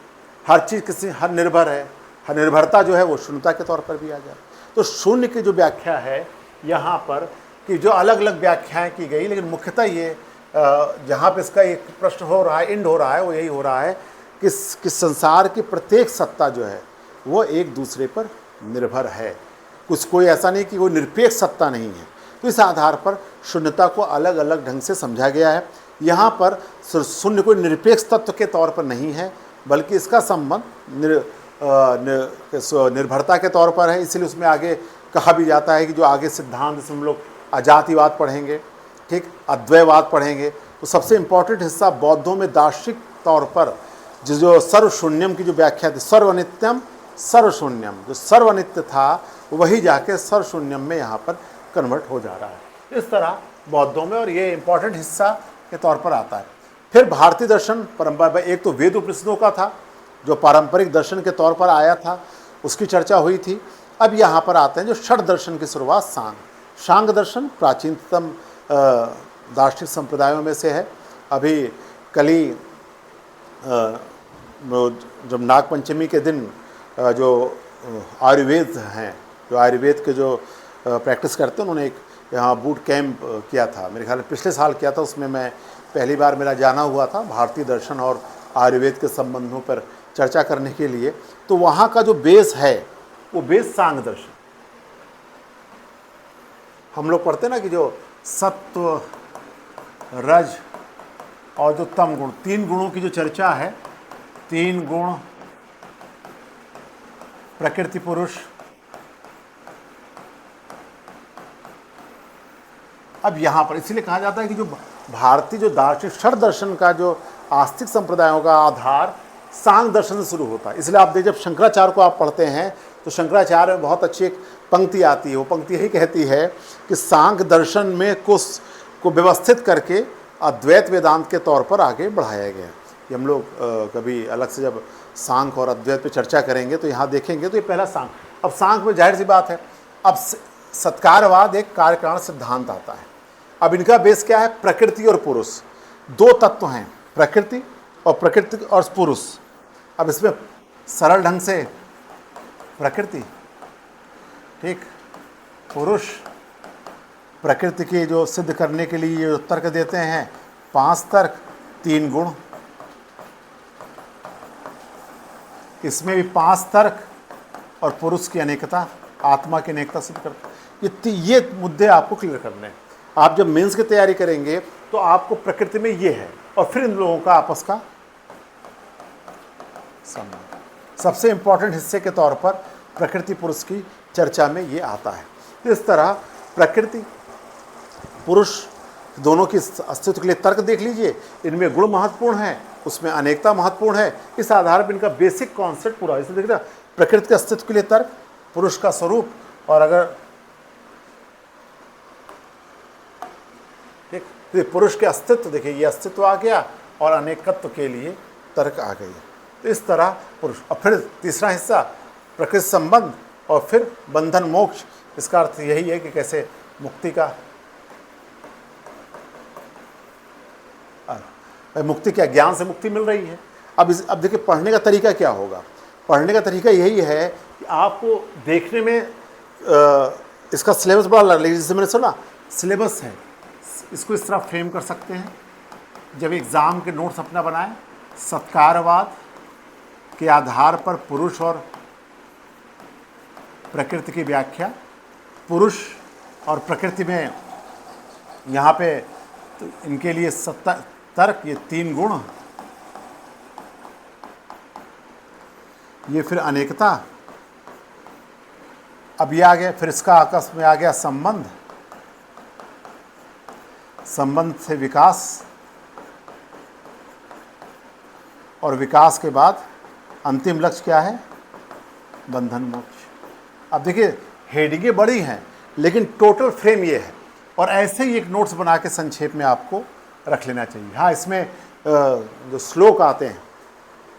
हर चीज़ किसी हर निर्भर है, हर निर्भरता जो है वो शून्यता के तौर पर भी आ जाए। तो शून्य की जो व्याख्या है यहाँ पर, कि जो अलग अलग व्याख्याएं की गई, लेकिन मुख्यतः ये जहाँ पे इसका एक प्रश्न हो रहा है, एंड हो रहा है, वो यही हो रहा है कि संसार की प्रत्येक सत्ता जो है वो एक दूसरे पर निर्भर है। कुछ कोई ऐसा नहीं कि कोई निरपेक्ष सत्ता नहीं है। तो इस आधार पर शून्यता को अलग अलग ढंग से समझा गया है। यहाँ पर शून्य कोई निरपेक्ष तत्व के तौर पर नहीं है, बल्कि इसका संबंध निर्भरता के तौर पर है। इसलिए उसमें आगे कहा भी जाता है कि जो आगे सिद्धांत से हम लोग अजातिवाद पढ़ेंगे, ठीक, अद्वैतवाद पढ़ेंगे, तो सबसे इम्पॉर्टेंट हिस्सा बौद्धों में दार्शनिक तौर पर जो सर्वशून्यम की जो व्याख्या थी, सर्वनित्यम सर्वशून्यम, जो सर्वनित्य था वही जाके सर्वशून्यम में यहाँ पर कन्वर्ट हो जा रहा है। इस तरह बौद्धों में, और ये इम्पॉर्टेंट हिस्सा के तौर पर आता है। फिर भारतीय दर्शन परंपरा, एक तो वेद उपनिषदों का था जो पारंपरिक दर्शन के तौर पर आया था, उसकी चर्चा हुई थी। अब यहाँ पर आते हैं जो षड दर्शन की शुरुआत सांग दर्शन प्राचीनतम दार्शनिक संप्रदायों में से है। अभी कल ही जब नागपंचमी के दिन जो आयुर्वेद हैं, जो आयुर्वेद के जो प्रैक्टिस करते हैं, उन्होंने एक यहाँ बूट कैंप किया था, मेरे ख्याल में पिछले साल किया था। उसमें मैं पहली बार मेरा जाना हुआ था भारतीय दर्शन और आयुर्वेद के संबंधों पर चर्चा करने के लिए। तो वहाँ का जो बेस है वो बेस सांग दर्शन। हम लोग पढ़ते ना कि जो सत्व, रज और जो तम गुण, तीन गुणों की जो चर्चा है, तीन गुण, प्रकृति पुरुष, अब यहाँ पर इसलिए कहा जाता है कि जो भारतीय जो दार्शनिक षड दर्शन का जो आस्तिक संप्रदायों का आधार सांख्य दर्शन से शुरू होता है। इसलिए आप देखिए जब शंकराचार्य को आप पढ़ते हैं तो शंकराचार्य में बहुत अच्छी एक पंक्ति आती है। वो पंक्ति यही कहती है कि सांख्य दर्शन में कुछ को व्यवस्थित करके अद्वैत वेदांत के तौर पर आगे बढ़ाया गया। ये हम लोग कभी अलग से जब सांख्य और अद्वैत पे चर्चा करेंगे तो यहाँ देखेंगे तो ये पहला सांख्य। अब सांख्य में जाहिर सी बात है, अब सत्कारवाद एक कार्यकारण सिद्धांत आता है। अब इनका बेस क्या है? प्रकृति और पुरुष, दो तत्व हैं, प्रकृति और पुरुष। अब इसमें सरल ढंग से प्रकृति, ठीक, पुरुष, प्रकृति की जो सिद्ध करने के लिए जो तर्क देते हैं 5 तर्क 3 गुण, इसमें भी 5 तर्क, और पुरुष की अनेकता, आत्मा की अनेकता सिद्ध करते। ये मुद्दे आपको क्लियर करने हैं। आप जब मेंस की तैयारी करेंगे तो आपको प्रकृति में ये है और फिर इन लोगों का आपस का संबंध सबसे इंपॉर्टेंट हिस्से के तौर पर प्रकृति पुरुष की चर्चा में ये आता है। इस तरह प्रकृति पुरुष दोनों की अस्तित्व के लिए तर्क देख लीजिए, इनमें गुण महत्वपूर्ण है, उसमें अनेकता महत्वपूर्ण है। इस आधार पर इनका बेसिक कॉन्सेप्ट पूरा, इसे देखिए प्रकृति के अस्तित्व के लिए तर्क, पुरुष का स्वरूप, और अगर ठीक पुरुष के अस्तित्व देखिए, ये अस्तित्व आ गया और अनेकत्व के लिए तर्क आ गई। तो इस तरह पुरुष, और फिर तीसरा हिस्सा प्रकृति संबंध, और फिर बंधन मोक्ष। इसका अर्थ यही है कि कैसे मुक्ति का, मुक्ति क्या, ज्ञान से मुक्ति मिल रही है। अब देखिए पढ़ने का तरीका क्या होगा। पढ़ने का तरीका यही है कि आपको देखने में इसका सिलेबस बड़ा लग रहा है। जैसे मैंने सुना सिलेबस है, इसको इस तरह फ्रेम कर सकते हैं। जब एग्ज़ाम के नोट्स अपना बनाएं, सत्कारवाद के आधार पर पुरुष और प्रकृति की व्याख्या, पुरुष और प्रकृति में यहाँ पे तो इनके लिए तर्क, ये 3 गुण, ये फिर अनेकता। अब ये आ गया, फिर इसका आपस में आ गया संबंध, संबंध से विकास, और विकास के बाद अंतिम लक्ष्य क्या है? बंधन मोक्ष। अब देखिए हेडिंगें बड़ी हैं लेकिन टोटल फ्रेम ये है, और ऐसे ही एक नोट्स बना के संक्षेप में आपको रख लेना चाहिए। हाँ, इसमें जो श्लोक आते हैं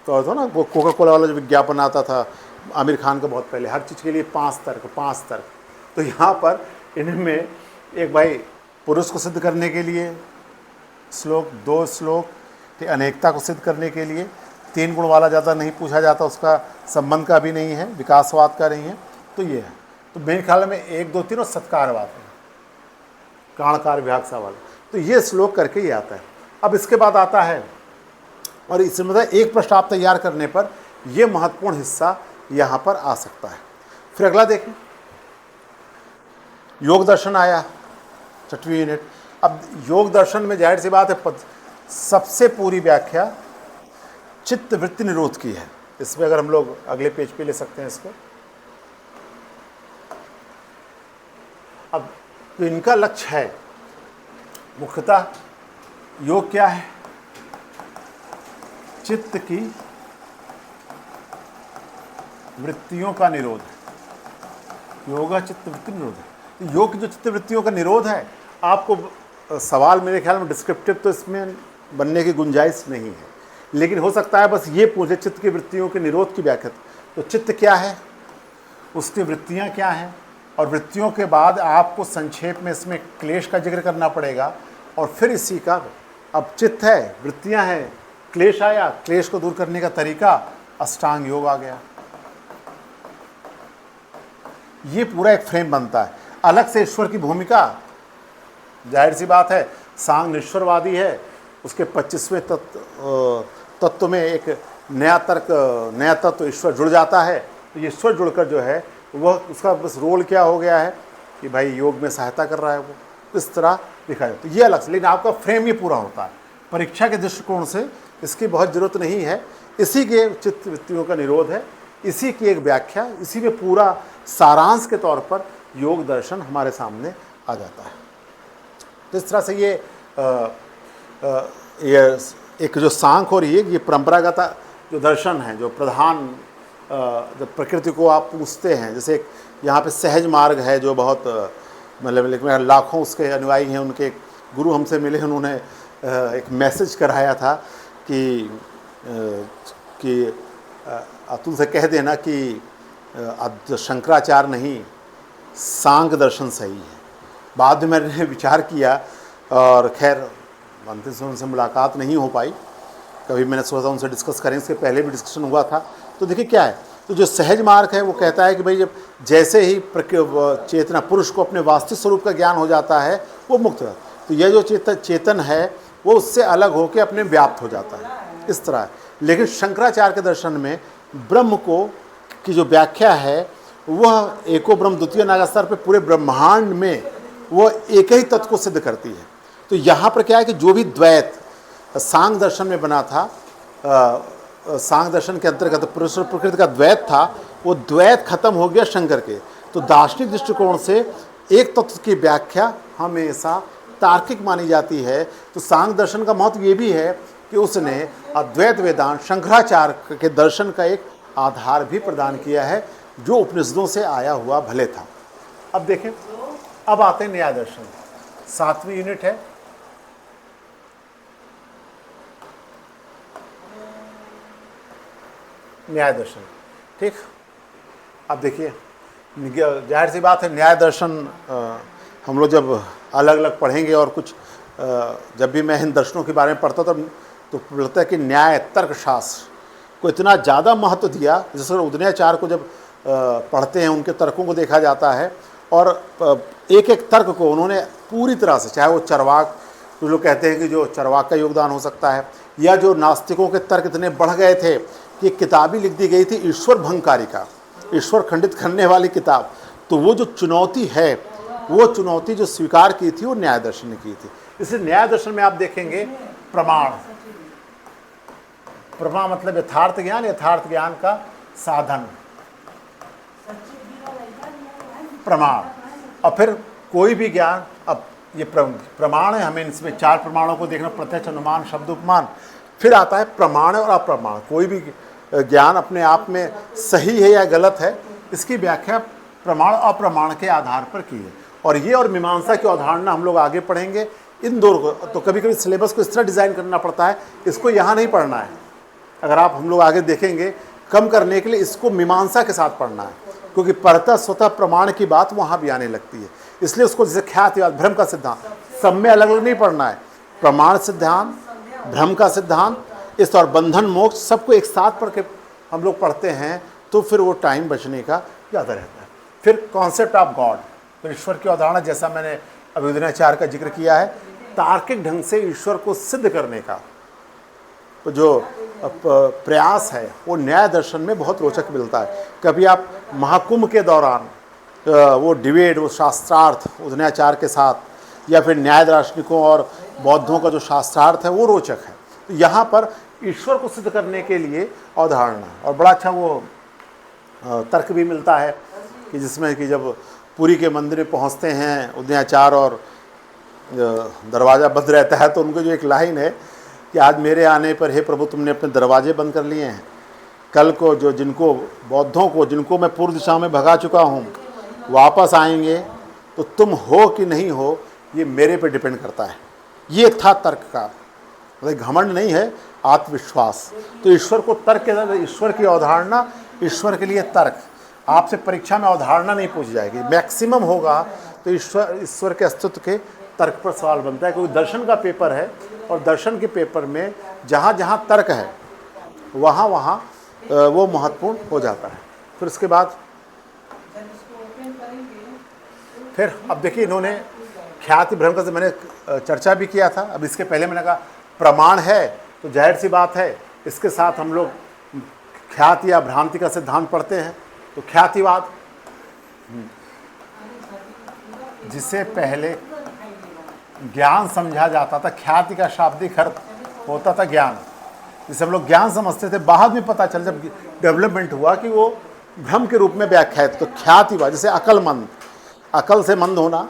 तो ना वो कोका कोला वाला जो विज्ञापन आता था आमिर खान का बहुत पहले, हर चीज़ के लिए 5 तर्क। तो यहाँ पर इनमें एक भाई पुरुष को सिद्ध करने के लिए श्लोक, 2 श्लोक, कि अनेकता को सिद्ध करने के लिए 3 गुण वाला ज़्यादा नहीं पूछा जाता, उसका संबंध का भी नहीं है, विकासवाद का नहीं है। तो ये है, तो मेरे ख्याल में 1, 2, 3 और सत्कारवाद है, काणकार विभाग सा वाला। तो ये श्लोक करके ये आता है। अब इसके बाद आता है, और इसमें मतलब एक प्रश्न आप तैयार करने पर यह महत्वपूर्ण हिस्सा यहाँ पर आ सकता है। फिर अगला देखें, योग दर्शन आया, 6वीं यूनिट। अब योग दर्शन में जाहिर सी बात है सबसे पूरी व्याख्या चित्त वृत्ति निरोध की है। इसमें अगर हम लोग अगले पेज पे ले सकते हैं इसको। अब तो इनका लक्ष्य है मुख्यतः, योग क्या है? चित्त की वृत्तियों का निरोध। योगा चित्त वृत्ति निरोध है। तो योग की जो चित्त वृत्तियों का निरोध है, आपको सवाल मेरे ख्याल में डिस्क्रिप्टिव तो इसमें बनने की गुंजाइश नहीं है, लेकिन हो सकता है बस ये पूछे चित्त की वृत्तियों के निरोध की व्याख्या। तो चित्त क्या है, उसकी वृत्तियां क्या हैं, और वृत्तियों के बाद आपको संक्षेप में इसमें क्लेश का जिक्र करना पड़ेगा, और फिर इसी का, अब चित्त है, वृत्तियां हैं, क्लेश आया, क्लेश को दूर करने का तरीका अष्टांग योग आ गया। ये पूरा एक फ्रेम बनता है। अलग से ईश्वर की भूमिका, जाहिर सी बात है सांग निश्वरवादी है, उसके 25वें तत्व में एक नया तत्व ईश्वर जुड़ जाता है। तो ये ईश्वर जुड़कर जो है वह, उसका बस रोल क्या हो गया है कि भाई योग में सहायता कर रहा है, वो इस तरह दिखाया जाता है। ये अलग से, लेकिन आपका फ्रेम ही पूरा होता है। परीक्षा के दृष्टिकोण से इसकी बहुत ज़रूरत नहीं है। इसी के चित्त वृत्तियों का निरोध है, इसी की एक व्याख्या, इसी में पूरा सारांश के तौर पर योग दर्शन हमारे सामने आ जाता है। तो इस तरह से ये एक जो सांख्य और ये परंपरागत जो दर्शन है, जो प्रधान जब प्रकृति को आप पूछते हैं, जैसे एक यहाँ पे सहज मार्ग है जो बहुत मतलब लेकिन लाखों उसके अनुयायी हैं, उनके गुरु हमसे मिले, उन्होंने एक मैसेज कराया था कि अतुल से कह देना कि शंकराचार्य नहीं, सांख्य दर्शन सही है। बाद में मैंने विचार किया और खैर अंतिम समय उनसे मुलाकात नहीं हो पाई, कभी मैंने सोचा उनसे डिस्कस करें, इसके पहले भी डिस्कशन हुआ था। तो देखिए क्या है, तो जो सहज मार्ग है वो कहता है कि भाई जब जैसे ही चेतना पुरुष को अपने वास्तविक स्वरूप का ज्ञान हो जाता है वो मुक्त है, तो यह जो चेतन है वो उससे अलग होकर अपने व्याप्त हो जाता है, इस तरह है। लेकिन शंकराचार्य के दर्शन में ब्रह्म को की जो व्याख्या है वह एको ब्रह्म द्वितीय नागा स्तर पर पूरे ब्रह्मांड में वो एक ही तत्व को सिद्ध करती है। तो यहाँ पर क्या है कि जो भी द्वैत सांख्य दर्शन में बना था, सांख्य दर्शन के अंतर्गत पुरुष और प्रकृति का द्वैत था, वो द्वैत खत्म हो गया शंकर के। तो दार्शनिक दृष्टिकोण से एक तत्व की व्याख्या हमेशा तार्किक मानी जाती है। तो सांख्य दर्शन का महत्व ये भी है कि उसने अद्वैत वेदांत शंकराचार्य के दर्शन का एक आधार भी प्रदान किया है, जो उपनिषदों से आया हुआ भले था। अब देखें, अब आते हैं न्याय दर्शन, 7वीं यूनिट है। न्याय दर्शन, ठीक। अब देखिए, जाहिर सी बात है, न्याय दर्शन हम लोग जब अलग अलग पढ़ेंगे और कुछ जब भी मैं इन दर्शनों के बारे में पढ़ता तो लगता है कि न्याय तर्कशास्त्र को इतना ज़्यादा महत्व दिया। जैसे उदयनाचार्य को जब पढ़ते हैं, उनके तर्कों को देखा जाता है और एक एक तर्क को उन्होंने पूरी तरह से, चाहे वो चरवाक, जो लोग कहते हैं कि जो चरवाक का योगदान हो सकता है, या जो नास्तिकों के तर्क इतने बढ़ गए थे कि किताबी लिख दी गई थी ईश्वर भंगकारिका, ईश्वर खंडित करने वाली किताब। तो वो जो चुनौती है, वो चुनौती जो स्वीकार की थी वो न्याय दर्शन ने की थी। इसलिए न्याय दर्शन में आप देखेंगे प्रमाण, प्रमाण मतलब यथार्थ ज्ञान, यथार्थ ज्ञान का साधन प्रमाण। और फिर कोई भी ज्ञान, अब ये प्रमाण है, हमें इसमें 4 प्रमाणों को देखना, प्रत्यक्ष, अनुमान, शब्द, उपमान। फिर आता है प्रमाण और अप्रमाण। कोई भी ज्ञान अपने आप में सही है या गलत है, इसकी व्याख्या प्रमाण अप्रमाण के आधार पर की है। और ये और मीमांसा की अवधारणा हम लोग आगे पढ़ेंगे। इन दोनों को तो कभी कभी सिलेबस को इस तरह डिज़ाइन करना पड़ता है, इसको यहाँ नहीं पढ़ना है। अगर आप हम लोग आगे देखेंगे, कम करने के लिए इसको मीमांसा के साथ पढ़ना है, क्योंकि परतः स्वतः प्रमाण की बात वहाँ भी आने लगती है। इसलिए उसको जैसे ख्यातिवाद, भ्रम का सिद्धांत, सब में अलग अलग नहीं पढ़ना है। प्रमाण सिद्धांत, भ्रम का सिद्धांत, इस और बंधन मोक्ष, सबको एक साथ पढ़ के हम लोग पढ़ते हैं, तो फिर वो टाइम बचने का ज़्यादा रहता है। फिर कॉन्सेप्ट ऑफ गॉड, फिर ईश्वर की अवधारणा, जैसा मैंने अभी उदयनाचार्य का जिक्र किया है, तार्किक ढंग से ईश्वर को सिद्ध करने का तो जो प्रयास है वो न्याय दर्शन में बहुत रोचक मिलता है। कभी आप महाकुंभ के दौरान वो डिबेट, वो शास्त्रार्थ उदयनाचार्य के साथ, या फिर न्याय दार्शनिकों और बौद्धों का जो शास्त्रार्थ है वो रोचक है। तो यहाँ पर ईश्वर को सिद्ध करने के लिए अवधारणा, और बड़ा अच्छा वो तर्क भी मिलता है कि जिसमें कि जब पुरी के मंदिर में पहुँचते हैं उदयनाचार्य और दरवाज़ा बंद रहता है, तो उनको जो एक लाइन है कि आज मेरे आने पर हे प्रभु तुमने अपने दरवाजे बंद कर लिए हैं, कल को जो जिनको बौद्धों को जिनको मैं पूर्व दिशा में भगा चुका हूँ वापस आएंगे, तो तुम हो कि नहीं हो ये मेरे पे डिपेंड करता है। ये था तर्क का, मतलब घमंड नहीं है, आत्मविश्वास। तो ईश्वर को तर्क के, ईश्वर की अवधारणा, ईश्वर के लिए तर्क। आपसे परीक्षा में अवधारणा नहीं पूछी जाएगी, मैक्सिमम होगा तो ईश्वर के अस्तित्व के तर्क पर सवाल बनता है, क्योंकि दर्शन का पेपर है और दर्शन के पेपर में जहाँ जहाँ तर्क है वहाँ वहाँ वो महत्वपूर्ण हो जाता है। फिर उसके बाद फिर अब देखिए, इन्होंने ख्याति भ्रम का मैंने चर्चा भी किया था। अब इसके पहले मैंने कहा प्रमाण है तो जाहिर सी बात है इसके साथ हम लोग ख्याति या भ्रांति का सिद्धांत पढ़ते हैं। तो ख्यातिवाद, जिसे पहले ज्ञान समझा जाता था, ख्याति का शाब्दिक अर्थ होता था ज्ञान, जिसे हम लोग ज्ञान समझते थे, बाद में पता चल जब डेवलपमेंट हुआ कि वो भ्रम के रूप में व्याख्या है। तो ख्यातिवाद, जैसे अकलमंद, अकल से मंद होना,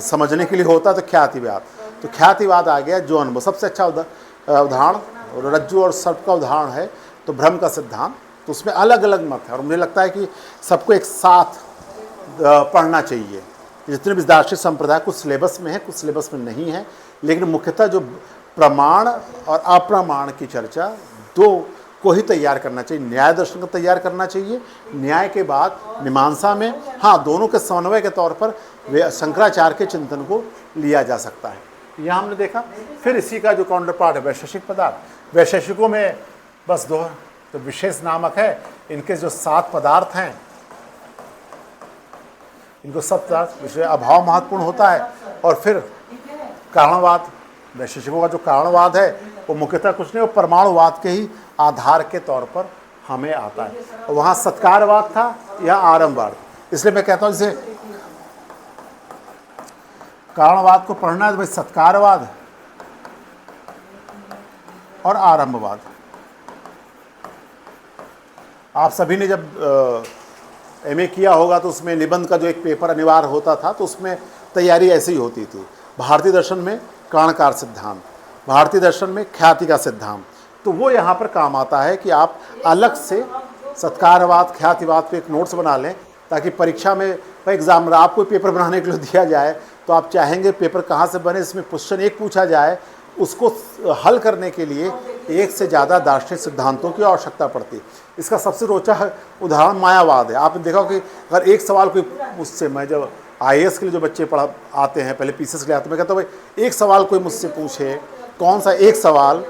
समझने के लिए होता है तो ख्यातिवाद। तो ख्यातिवाद आ गया जो अनुभव। सबसे अच्छा उदाहरण रज्जु और सर्प का उदाहरण है तो भ्रम का सिद्धांत। तो उसमें अलग अलग मत है और मुझे लगता है कि सबको एक साथ पढ़ना चाहिए। जितने भी दार्शनिक संप्रदाय कुछ सिलेबस में है, कुछ सिलेबस में नहीं है, लेकिन मुख्यतः जो प्रमाण और अप्रमाण की चर्चा दो को ही तैयार करना चाहिए। न्याय दर्शन को तैयार करना चाहिए, न्याय के बाद मीमांसा में हाँ दोनों के समन्वय के तौर पर वे शंकराचार्य के चिंतन को लिया जा सकता है। यहाँ हमने देखा। फिर इसी का जो काउंटर पार्ट है वैशेषिक पदार्थ। वैशेषिकों में बस दो तो विशेष नामक है, इनके जो 7 पदार्थ हैं इनको सब पदार्थ विषय अभाव महत्वपूर्ण होता है। और फिर कारणवाद, वैशेषिकों का जो कारणवाद है वो मुख्यतः कुछ नहीं, वो परमाणुवाद के ही आधार के तौर पर हमें आता है। और वहाँ सत्कारवाद था या आरंभवाद। इसलिए मैं कहता हूँ जैसे कारणवाद को पढ़ना है तो भाई सत्कारवाद और आरंभवाद। आप सभी ने जब एमए किया होगा तो उसमें निबंध का जो एक पेपर अनिवार्य होता था तो उसमें तैयारी ऐसी ही होती थी। भारतीय दर्शन में कारणकार सिद्धांत, भारतीय दर्शन में ख्याति का सिद्धांत। तो वो यहाँ पर काम आता है कि आप अलग से सत्कारवाद ख्यातिवाद पे एक नोट्स बना लें ताकि परीक्षा में एग्जाम आपको पेपर बनाने के लिए दिया जाए तो आप चाहेंगे पेपर कहाँ से बने, इसमें क्वेश्चन एक पूछा जाए, उसको हल करने के लिए एक से ज़्यादा दार्शनिक सिद्धांतों की आवश्यकता पड़ती है। इसका सबसे रोचक उदाहरण मायावाद है। आपने देखा कि अगर एक सवाल कोई मुझसे, मैं जब आईएएस के लिए जो बच्चे पढ़ा आते हैं पहले पीसीएस के लिए आते हैं, मैं कहता हूँ भाई एक सवाल कोई मुझसे पूछे, कौन सा एक सवाल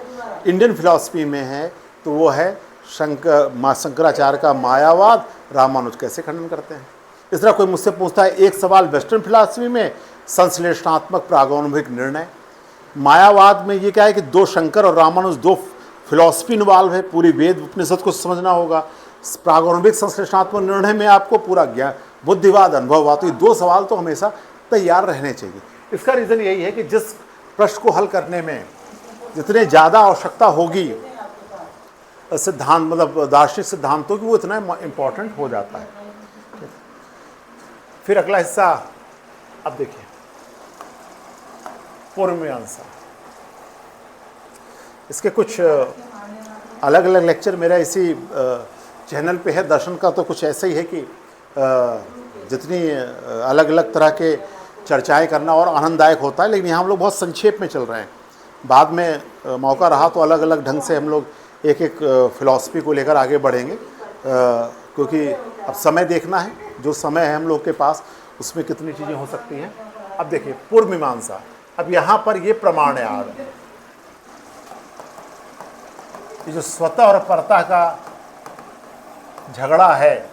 इंडियन फिलॉसफी में है तो वो है शंकराचार्य का मायावाद, रामानुज कैसे खंडन करते हैं। इस तरह कोई मुझसे पूछता है एक सवाल वेस्टर्न फिलॉसफी में संश्लेषणात्मक प्रागौणिक निर्णय। मायावाद में ये क्या है कि दो शंकर और रामानुज, दो फिलॉसफी इन्वॉल्व है, पूरी वेद उपनिषद को समझना होगा। प्रागौणिक संश्लेषणात्मक निर्णय में आपको पूरा ज्ञान, बुद्धिवाद, अनुभववाद, तो ये 2 सवाल तो हमेशा तैयार रहने चाहिए। इसका रीज़न यही है कि जिस प्रश्न को हल करने में जितने ज़्यादा आवश्यकता होगी सिद्धांत मतलब दार्शनिक सिद्धांतों की, वो इतना इम्पोर्टेंट हो जाता है। फिर अगला हिस्सा अब देखिए पूर्व मीमांसा। इसके कुछ अलग अलग लेक्चर मेरा इसी चैनल पे है। दर्शन का तो कुछ ऐसा ही है कि जितनी अलग अलग तरह के चर्चाएं करना और आनंददायक होता है, लेकिन यहाँ हम लोग बहुत संक्षेप में चल रहे हैं। बाद में मौका रहा तो अलग अलग ढंग से हम लोग एक एक फिलॉसफी को लेकर आगे बढ़ेंगे, क्योंकि अब समय देखना है, जो समय है हम लोग के पास उसमें कितनी चीज़ें हो सकती हैं। अब देखिए पूर्व मीमांसा। अब यहाँ पर ये प्रमाण आ रहे हैं, ये जो स्वतः और परतः का झगड़ा है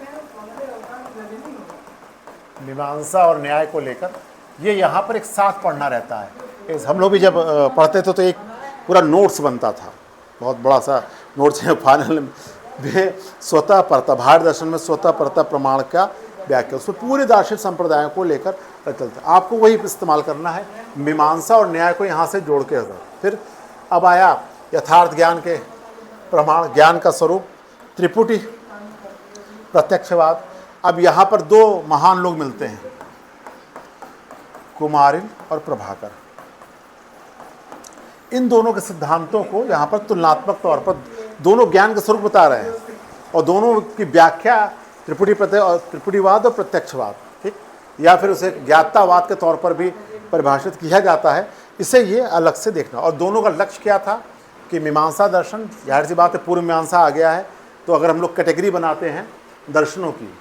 मीमांसा और न्याय को लेकर, ये यहाँ पर एक साथ पढ़ना रहता है। हम लोग भी जब पढ़ते थे तो एक पूरा नोट्स बनता था, बहुत बड़ा सा नोट्स है। फाइनल में स्वतः परतः, भारत दर्शन में स्वतः परतः प्रमाण का व्याख्या, उसमें पूरे दार्शनिक संप्रदायों को लेकर चलता है। आपको वही इस्तेमाल करना है, मीमांसा और न्याय को यहाँ से जोड़ के। फिर अब आया यथार्थ ज्ञान के प्रमाण, ज्ञान का स्वरूप, त्रिपुटी, प्रत्यक्षवाद। अब यहाँ पर 2 महान लोग मिलते हैं, कुमारिल और प्रभाकर। इन दोनों के सिद्धांतों को यहाँ पर तुलनात्मक तौर पर दोनों ज्ञान का स्वरूप बता रहे हैं और दोनों की व्याख्या त्रिपुटीवाद और प्रत्यक्षवाद, ठीक, या फिर उसे ज्ञातावाद के तौर पर भी परिभाषित किया जाता है। इसे ये अलग से देखना। और दोनों का लक्ष्य क्या था कि मीमांसा दर्शन, जाहिर सी बात है पूर्व मीमांसा आ गया है, तो अगर हम लोग कैटेगरी बनाते हैं दर्शनों की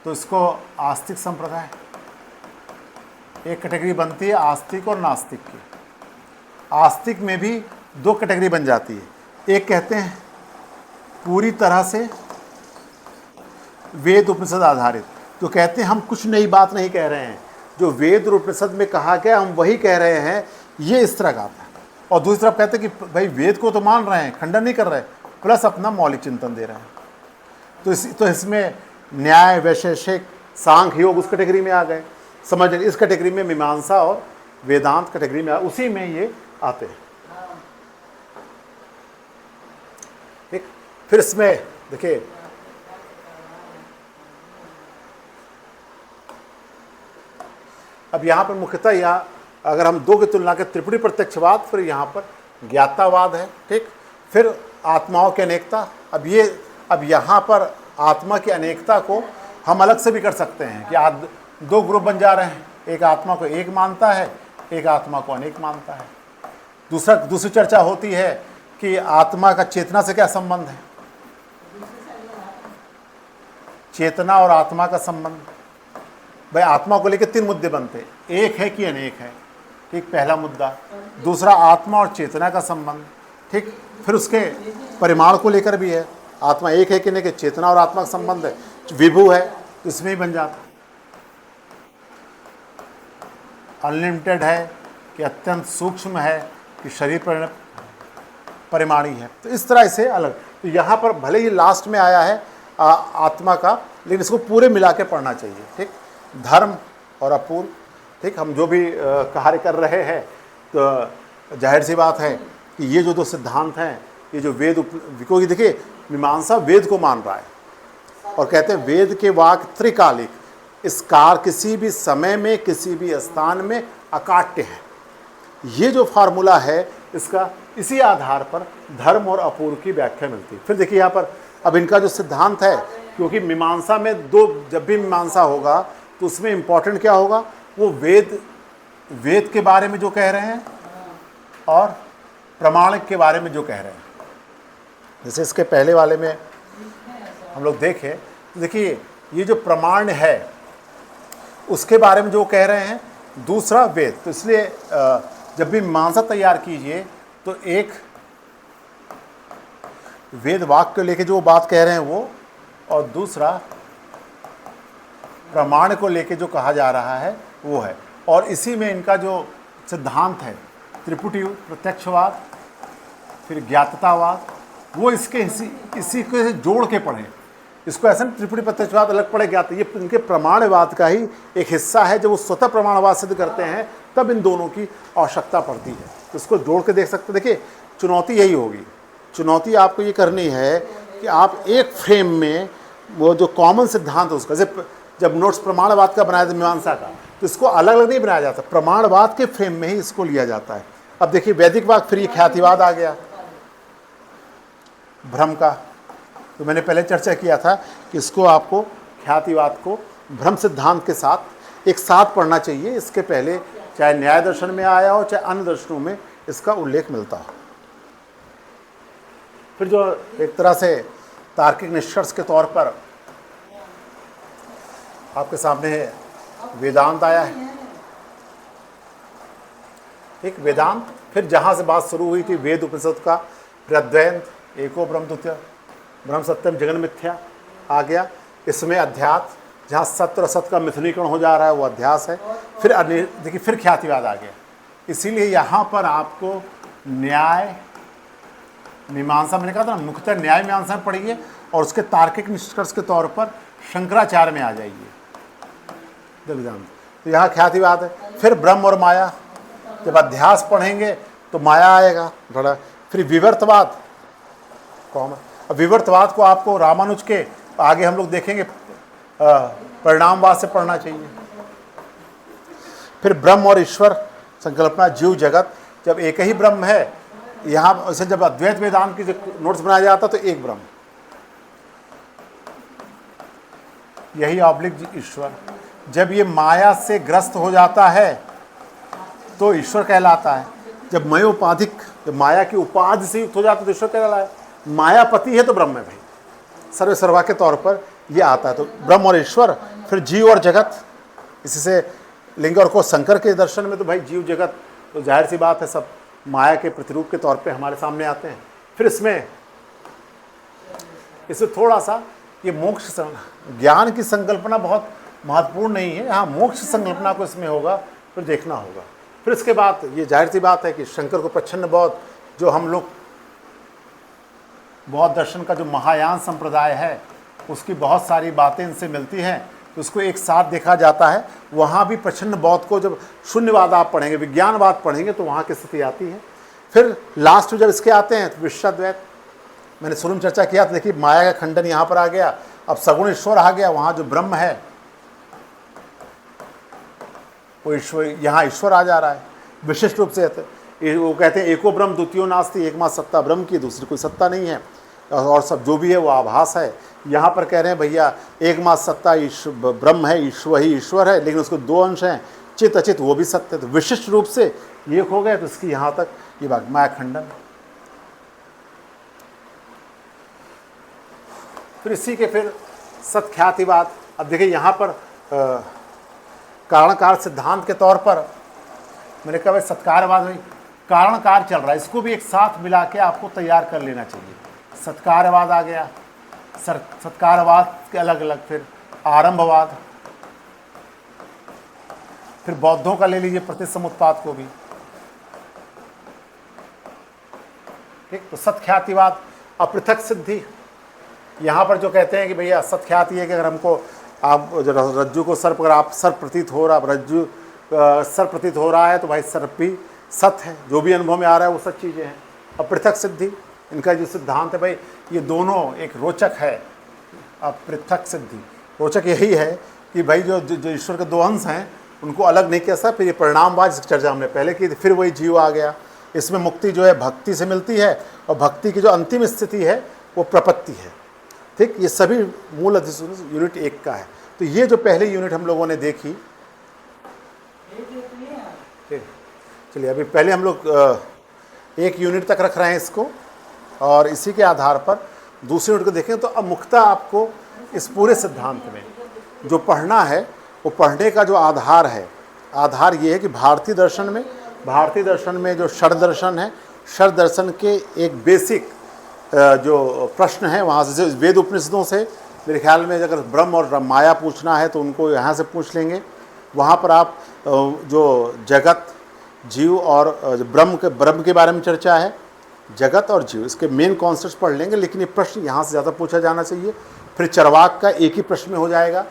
तो इसको आस्तिक संप्रदाय, एक कैटेगरी बनती है आस्तिक और नास्तिक की। आस्तिक में भी 2 कैटेगरी बन जाती है। एक कहते हैं पूरी तरह से वेद उपनिषद आधारित, तो कहते हैं हम कुछ नई बात नहीं कह रहे हैं, जो वेद और उपनिषद में कहा गया हम वही कह रहे हैं, ये इस तरह का आता है। और दूसरी तरफ कहते हैं कि भाई वेद को तो मान रहे हैं, खंडन नहीं कर रहे, प्लस अपना मौलिक चिंतन दे रहे हैं। तो इसमें न्याय, वैशेषिक, सांख्य, योग उस कैटेगरी में आ गए। समझ, इस कैटेगरी में मीमांसा और वेदांत कैटेगरी में उसी में ये आते हैं। ठीक, फिर इसमें देखिए अब यहाँ पर मुख्यतः यहाँ अगर हम दो की तुलना के त्रिपुटी प्रत्यक्षवाद, फिर यहाँ पर ज्ञातावाद है, ठीक। फिर आत्माओं की अनेकता। अब यहाँ पर आत्मा की अनेकता को हम अलग से भी कर सकते हैं कि आज दो ग्रुप बन जा रहे हैं, एक आत्मा को एक मानता है, एक आत्मा को अनेक मानता है। दूसरी चर्चा होती है कि आत्मा का चेतना से क्या संबंध है, चेतना और आत्मा का संबंध। भाई आत्मा को लेकर 3 मुद्दे बनते हैं, एक है कि अनेक है, ठीक, पहला मुद्दा। दूसरा आत्मा और चेतना का संबंध, ठीक। फिर उसके परिमाण को लेकर भी है, आत्मा एक है कि नहीं, कि चेतना और आत्मा का संबंध है, विभु है तो इसमें ही बन जाता है। अनलिमिटेड है कि अत्यंत सूक्ष्म है कि शरीर परिमाणी है, तो इस तरह से अलग। तो यहाँ पर भले ही लास्ट में आया है आत्मा का, लेकिन इसको पूरे मिला के पढ़ना चाहिए, ठीक। धर्म और अपूर्व, ठीक। हम जो भी कार्य कर रहे हैं तो जाहिर सी बात है कि ये जो दो सिद्धांत हैं, ये जो वेद, क्योंकि देखिए मीमांसा वेद को मान रहा है और कहते हैं वेद के वाक्य त्रिकालिक, इस काल किसी भी समय में किसी भी स्थान में अकाट्य है। ये जो फार्मूला है इसका, इसी आधार पर धर्म और अपूर्व की व्याख्या मिलती है। फिर देखिए यहाँ पर अब इनका जो सिद्धांत है, क्योंकि मीमांसा में जब भी मीमांसा होगा तो उसमें इंपॉर्टेंट क्या होगा, वो वेद के बारे में जो कह रहे हैं और प्रमाण के बारे में जो कह रहे हैं। जैसे इसके पहले वाले में हम लोग देखें तो देखिए ये जो प्रमाण है उसके बारे में जो कह रहे हैं, दूसरा वेद। तो इसलिए जब भी मीमांसा तैयार कीजिए तो एक वेद वाक्य को लेके जो बात कह रहे हैं वो, और दूसरा प्रमाण को लेके जो कहा जा रहा है वो है। और इसी में इनका जो सिद्धांत है त्रिपुटी प्रत्यक्षवाद, फिर ज्ञाततावाद, वो इसी को जोड़ के पढ़ें। इसको ऐसा त्रिपुटी प्रत्यक्षवाद अलग पड़े, ज्ञात, ये इनके प्रमाणवाद का ही एक हिस्सा है। जब वो स्वतः प्रमाणवाद सिद्ध करते हैं तब इन दोनों की आवश्यकता पड़ती है, तो इसको जोड़ के देख सकते हैं। देखिए चुनौती यही होगी, चुनौती आपको ये करनी है कि आप एक फ्रेम में वो जो कॉमन सिद्धांत है उसका, जैसे जब नोट्स प्रमाणवाद का बनाया था मीमांसा का, तो इसको अलग अलग नहीं बनाया जाता, प्रमाणवाद के फ्रेम में ही इसको लिया जाता है। अब देखिए वैदिक वाद, फिर ये ख्यातिवाद आ गया भ्रम का। तो मैंने पहले चर्चा किया था कि इसको आपको ख्यातिवाद को भ्रम सिद्धांत के साथ एक साथ पढ़ना चाहिए। इसके पहले चाहे न्याय दर्शन में आया हो चाहे अन्य दर्शनों में इसका उल्लेख मिलता हो। फिर जो एक तरह से तार्किक निष्कर्ष के तौर पर आपके सामने है वेदांत आया है, एक वेदांत। फिर जहाँ से बात शुरू हुई थी वेद उपनिषद का, फिर अद्वैत, एको ब्रह्म द्वितीय, ब्रह्म सत्यम जगन मिथ्या आ गया। इसमें अध्यात्म, जहाँ सत्य और असत का मिथुनीकरण हो जा रहा है वो अध्यास है। फिर देखिए फिर ख्यातिवाद आ गया। इसीलिए यहाँ पर आपको न्याय मीमांसा, मैंने कहा था मुख्यतः न्याय मीमांसा में पढ़िए और उसके तार्किक निष्कर्ष के तौर पर शंकराचार्य में आ जाइए वेदांत। तो यहाँ ख्यातिवाद है। फिर ब्रह्म और माया, जब अध्यास पढ़ेंगे तो माया आएगा थोड़ा। फिर विवर्तवाद कौन, अब विवर्तवाद को आपको रामानुज के आगे हम लोग देखेंगे परिणामवाद से पढ़ना चाहिए। फिर ब्रह्म और ईश्वर संकल्पना, जीव जगत, जब एक ही ब्रह्म है, यहाँ से जब अद्वैत वेदांत की नोट्स बनाया जाता तो एक ब्रह्म, यही ऑब्लिक ईश्वर। जब ये माया से ग्रस्त हो जाता है तो ईश्वर कहलाता है। जब मयोपाधिक, जब माया की उपाधि से युक्त हो जाता है तो ईश्वर कहलाता है। मायापति है तो ब्रह्म है भाई, सर्व सर्वा के तौर पर ये आता है। तो ब्रह्म और ईश्वर, फिर जीव और जगत, इसी से लिंग और को शंकर के दर्शन में तो भाई जीव जगत तो जाहिर सी बात है सब माया के प्रतिरूप के तौर पे हमारे सामने आते हैं। फिर इसमें थोड़ा सा ये मोक्ष, ज्ञान की संकल्पना बहुत महत्वपूर्ण नहीं है, यहाँ मोक्ष संकल्पना को इसमें होगा फिर देखना होगा। फिर इसके बाद ये जाहिर सी बात है कि शंकर को प्रच्छन्न बौद्ध, जो हम लोग बौद्ध दर्शन का जो महायान संप्रदाय है उसकी बहुत सारी बातें इनसे मिलती हैं, तो उसको एक साथ देखा जाता है। वहाँ भी प्रच्छन्न बौद्ध को जब शून्यवाद आप पढ़ेंगे, विज्ञानवाद पढ़ेंगे तो वहाँ की स्थिति आती है। फिर लास्ट में जब इसके आते हैं तो विश्वाद्वैत, मैंने शुरू में चर्चा किया, तो देखिए माया का खंडन यहाँ पर आ गया। अब सगुण ईश्वर आ गया, वहाँ जो ब्रह्म है वो ईश्वर, यहाँ ईश्वर आ जा रहा है विशिष्ट रूप से। वो कहते हैं एको ब्रह्म द्वितीयो नास्ति, एकमात्र सत्ता ब्रह्म की, दूसरी कोई सत्ता नहीं है, और सब जो भी है वो आभास है। यहाँ पर कह रहे हैं भैया एकमात्र सत्ता ईश्वर ब्रह्म है, ईश्वर ही ईश्वर है, लेकिन उसके दो अंश हैं, चित अचित, वो भी सत्य है। तो विशिष्ट रूप से एक हो गए, तो इसकी यहाँ तक ये बात माया खंडन। फिर इसी के फिर सत्ख्यातिवाद। अब देखिए यहाँ पर कारणकार सिद्धांत के तौर पर मैंने कहा भाई सत्कारवाद में कारणकार चल रहा है, इसको भी एक साथ मिला के आपको तैयार कर लेना चाहिए। सत्कारवाद आ गया, सत्कारवाद के अलग अलग, फिर आरंभवाद, फिर बौद्धों का ले लीजिए प्रतिसमुत्पाद को भी, ठीक। तो सत्ख्यातिवाद, अपृथक सिद्धि। यहाँ पर जो कहते हैं कि भैया सत्ख्याति है कि अगर हमको आप रज्जु को सर्प, अगर आप सर्प प्रतीत हो रहा, रज्जु सर्प प्रतीत हो रहा है तो भाई सर्प भी सत्य है, जो भी अनुभव में आ रहा है वो सच चीज़ें हैं। अपृथक सिद्धि, इनका जो सिद्धांत है भाई ये दोनों एक रोचक है। अपृथक सिद्धि रोचक यही है कि भाई जो ईश्वर के दो अंश हैं उनको अलग नहीं किया। फिर ये परिणामवाद जिसकी चर्चा हमने पहले की थी, फिर वही जीव आ गया। इसमें मुक्ति जो है भक्ति से मिलती है, और भक्ति की जो अंतिम स्थिति है वो प्रपत्ति है, ठीक। ये सभी मूल अधिसूचना यूनिट 1 का है। तो ये जो पहली यूनिट हम लोगों ने देखी, चलिए अभी पहले हम लोग 1 यूनिट तक रख रहे हैं इसको, और इसी के आधार पर दूसरी यूनिट को देखें। तो अब मुख्यतः आपको इस पूरे सिद्धांत में जो पढ़ना है, वो पढ़ने का जो आधार है, आधार ये है कि भारतीय दर्शन में जो षड दर्शन है, षड दर्शन के एक बेसिक जो प्रश्न है वहाँ से वेद उपनिषदों से, मेरे ख्याल में अगर ब्रह्म और माया पूछना है तो उनको यहाँ से पूछ लेंगे। वहाँ पर आप जो जगत, जीव और ब्रह्म के बारे में चर्चा है, जगत और जीव, इसके मेन कॉन्सेप्ट्स पढ़ लेंगे। लेकिन ये प्रश्न यहाँ से ज़्यादा पूछा जाना चाहिए। फिर चरवाक का एक ही प्रश्न में हो जाएगा।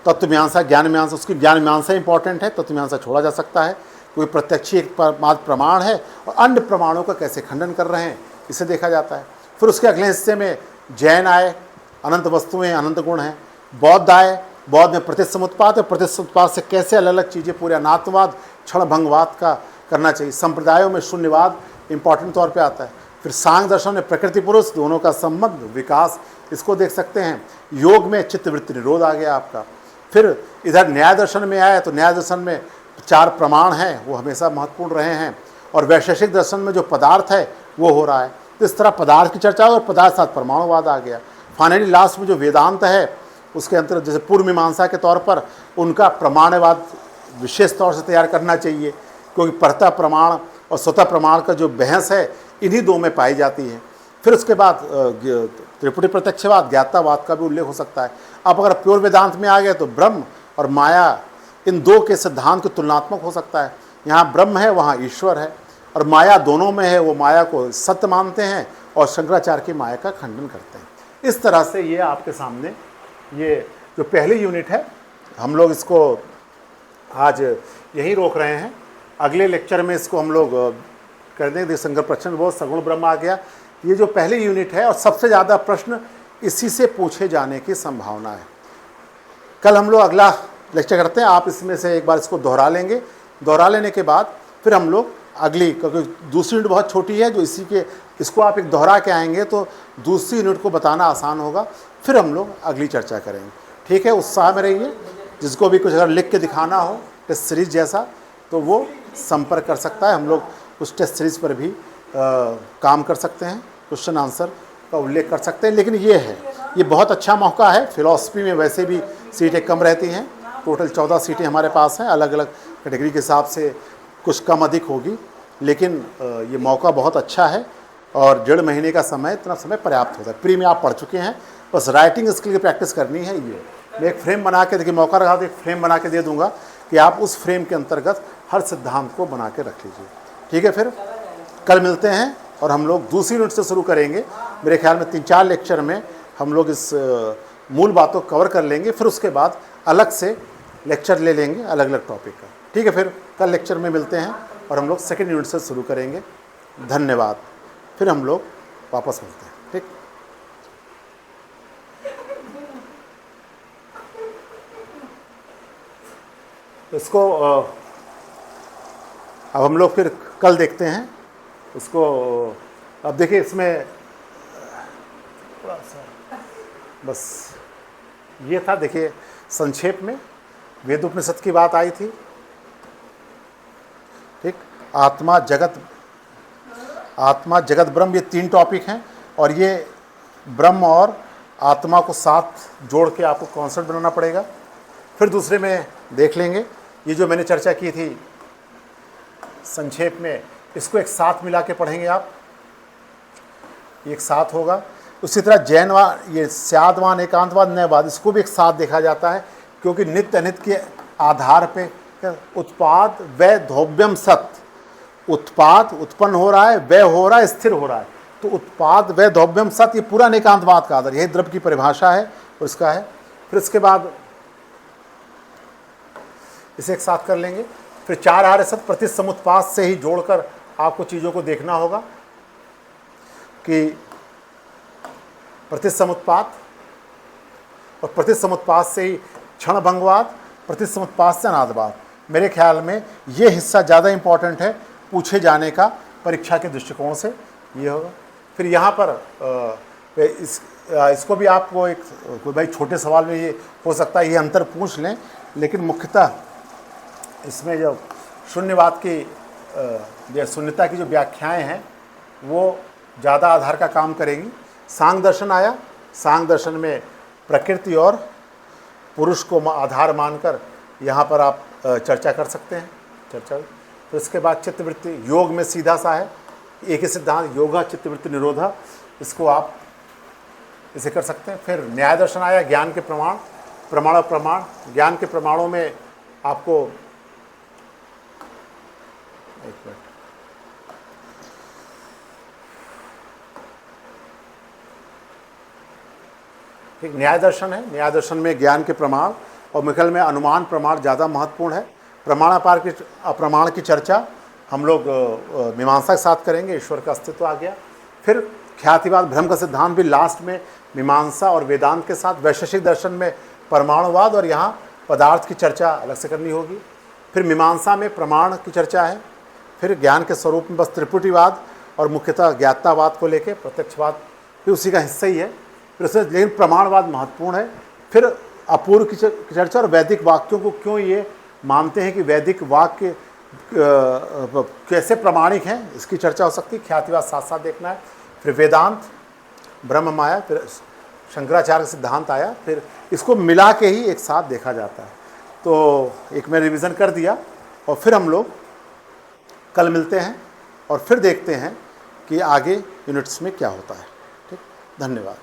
तत्वमीमांसा, ज्ञान मीमांसा, उसकी ज्ञान मीमांसा इंपॉर्टेंट है, तत्वमीमांसा छोड़ा जा सकता है। कोई प्रत्यक्ष एकमात्र प्रमाण है और अन्य प्रमाणों का कैसे खंडन कर रहे हैं, इसे देखा जाता है। फिर उसके अगले हिस्से में जैन आए, अनंत वस्तुएं, अनंत गुण हैं। बौद्ध आए, बौद्ध में प्रतिसमुत्पाद है, प्रतिसमुत्पाद से कैसे अलग अलग चीज़ें, पूरे अनात्मवाद, क्षण भंगवाद का करना चाहिए। संप्रदायों में शून्यवाद इंपॉर्टेंट तौर पे आता है। फिर सांख्य दर्शन में प्रकृति पुरुष दोनों का संबंध, विकास, इसको देख सकते हैं। योग में चित्तवृत्ति निरोध आ गया आपका। फिर इधर न्याय दर्शन में आया तो न्याय दर्शन में 4 प्रमाण हैं, वो हमेशा महत्वपूर्ण रहे हैं। और वैशेषिक दर्शन में जो पदार्थ है वो हो रहा है। तो इस तरह पदार्थ की चर्चा और पदार्थ साथ परमाणुवाद आ गया। फाइनली लास्ट में जो वेदांत है उसके अंतर्गत जैसे पूर्व मीमांसा के तौर पर उनका प्रमाणवाद विशेष तौर से तैयार करना चाहिए, क्योंकि परता प्रमाण और स्वतः प्रमाण का जो बहस है इन्हीं दो में पाई जाती है। फिर उसके बाद त्रिपुटी प्रत्यक्षवाद, ज्ञातावाद का भी उल्लेख हो सकता है। अब अगर प्योर वेदांत में आ गए तो ब्रह्म और माया, इन दो के सिद्धांत को तुलनात्मक हो सकता है। यहाँ ब्रह्म है, वहाँ ईश्वर है, और माया दोनों में है, वो माया को सत्य मानते हैं और शंकराचार्य की माया का खंडन करते हैं। इस तरह से ये आपके सामने ये जो पहली यूनिट है, हम लोग इसको आज यहीं रोक रहे हैं। अगले लेक्चर में इसको हम लोग कर देंगे। शंकर प्रश्न बहुत सगुण ब्रह्म आ गया। ये जो पहली यूनिट है और सबसे ज़्यादा प्रश्न इसी से पूछे जाने की संभावना है। कल हम लोग अगला लेक्चर करते हैं, आप इसमें से एक बार इसको दोहरा लेंगे। दोहरा लेने के बाद फिर हम लोग अगली, क्योंकि दूसरी यूनिट बहुत छोटी है, जो इसको आप एक दोहरा के आएंगे तो दूसरी यूनिट को बताना आसान होगा। फिर हम लोग अगली चर्चा करेंगे, ठीक है। उत्साह में रहिए। जिसको भी कुछ अगर लिख के दिखाना हो टेस्ट सीरीज़ जैसा, तो वो संपर्क कर सकता है। हम लोग उस टेस्ट सीरीज़ पर भी काम कर सकते हैं, क्वेश्चन आंसर का उल्लेख कर सकते हैं। लेकिन ये बहुत अच्छा मौका है। फिलॉसफी में वैसे भी सीटें कम रहती हैं, टोटल 14 सीटें हमारे पास हैं। अलग अलग कैटेगरी के हिसाब से कुछ कम अधिक होगी, लेकिन ये मौका बहुत अच्छा है। और 1.5 महीने का समय, इतना समय पर्याप्त होता है। प्री में आप पढ़ चुके हैं, बस राइटिंग स्किल की प्रैक्टिस करनी है। ये मैं एक फ्रेम बना के, देखिए मौका रहा तो एक फ्रेम बना के दे दूंगा कि आप उस फ्रेम के अंतर्गत हर सिद्धांत को बना के रख लीजिए, ठीक है। फिर कल मिलते हैं और हम लोग दूसरी यूनिट से शुरू करेंगे। मेरे ख्याल में 3-4 लेक्चर में हम लोग इस मूल बातों को कवर कर लेंगे। फिर उसके बाद अलग से लेक्चर ले लेंगे अलग अलग टॉपिक का, ठीक है। फिर कल लेक्चर में मिलते हैं और हम लोग सेकेंड यूनिट से शुरू करेंगे। धन्यवाद। फिर हम लोग वापस मिलते हैं, ठीक। इसको अब हम लोग फिर कल देखते हैं उसको। अब देखिए इसमें थोड़ा सा बस ये था, देखिए संक्षेप में वेद उपनिषद की बात आई थी। ठीक, आत्मा जगत ब्रह्म, ये 3 टॉपिक हैं और ये ब्रह्म और आत्मा को साथ जोड़ के आपको कॉन्सेप्ट बनाना पड़ेगा। फिर दूसरे में देख लेंगे ये जो मैंने चर्चा की थी संक्षेप में, इसको एक साथ मिला के पढ़ेंगे आप, एक साथ होगा। उसी तरह जैनवाद, ये स्यादवान, एकांतवाद, न्यायवाद, इसको भी एक साथ देखा जाता है, क्योंकि नित्य अनित्य के आधार पे उत्पाद वै धोव्यम सत, उत्पाद उत्पन्न हो रहा है, वै हो रहा है, स्थिर हो रहा है, तो उत्पाद वै धोव्यम सत, ये पूरा एकांतवाद का आधार, यही द्रव्य की परिभाषा है और इसका है। फिर इसके बाद इसे एक साथ कर लेंगे। फिर 4 आर्य सत्य प्रतिसमुत्पाद से ही जोड़कर आपको चीज़ों को देखना होगा कि प्रतिसमुत्पाद, और प्रतिसमुत्पाद से ही क्षणभंगवाद, प्रतिसमुत्पाद से अनादिवाद। मेरे ख्याल में ये हिस्सा ज़्यादा इम्पॉर्टेंट है पूछे जाने का परीक्षा के दृष्टिकोण से, ये होगा। फिर यहाँ पर इसको भी आपको एक कोई भाई छोटे सवाल में ये हो सकता है ये अंतर पूछ लें, लेकिन मुख्यतः इसमें जो शून्यवाद की या शून्यता की जो व्याख्याएं हैं वो ज़्यादा आधार का काम करेंगी। सांख्य दर्शन आया, सांख्य दर्शन में प्रकृति और पुरुष को आधार मानकर यहाँ पर आप चर्चा कर सकते हैं, चर्चा। तो इसके बाद चित्तवृत्ति, योग में सीधा सा है एक ही सिद्धांत, योगा चित्तवृत्ति निरोधा, इसको आप इसे कर सकते हैं। फिर न्याय दर्शन आया, ज्ञान के प्रमाण, प्रमाण और प्रमाण। ज्ञान के प्रमाणों में आपको एक मिनट, ठीक, न्याय दर्शन है, न्याय दर्शन में ज्ञान के प्रमाण और मिकल में अनुमान प्रमाण ज़्यादा महत्वपूर्ण है। प्रमाण अप्रमाण की चर्चा हम लोग मीमांसा के साथ करेंगे, ईश्वर का अस्तित्व आ गया। फिर ख्यातिवाद, भ्रम का सिद्धांत भी लास्ट में मीमांसा और वेदांत के साथ। वैशेषिक दर्शन में परमाणुवाद और यहाँ पदार्थ की चर्चा अलग से करनी होगी। फिर मीमांसा में प्रमाण की चर्चा है। फिर ज्ञान के स्वरूप में बस त्रिपुटीवाद और मुख्यतः ज्ञातावाद को लेके, प्रत्यक्षवाद भी उसी का हिस्सा ही है। फिर उसमें लेकिन प्रमाणवाद महत्वपूर्ण है। फिर अपूर्व की चर्चा और वैदिक वाक्यों को क्यों ये मानते हैं कि वैदिक वाक्य कैसे प्रमाणिक हैं, इसकी चर्चा हो सकती है। ख्यातिवाद साथ साथ देखना है। फिर वेदांत, ब्रह्म माया, फिर शंकराचार्य का सिद्धांत आया, फिर इसको मिला के ही एक साथ देखा जाता है। तो एक मैं रिवीजन कर दिया और फिर हम लोग कल मिलते हैं और फिर देखते हैं कि आगे यूनिट्स में क्या होता है। ठीक, धन्यवाद।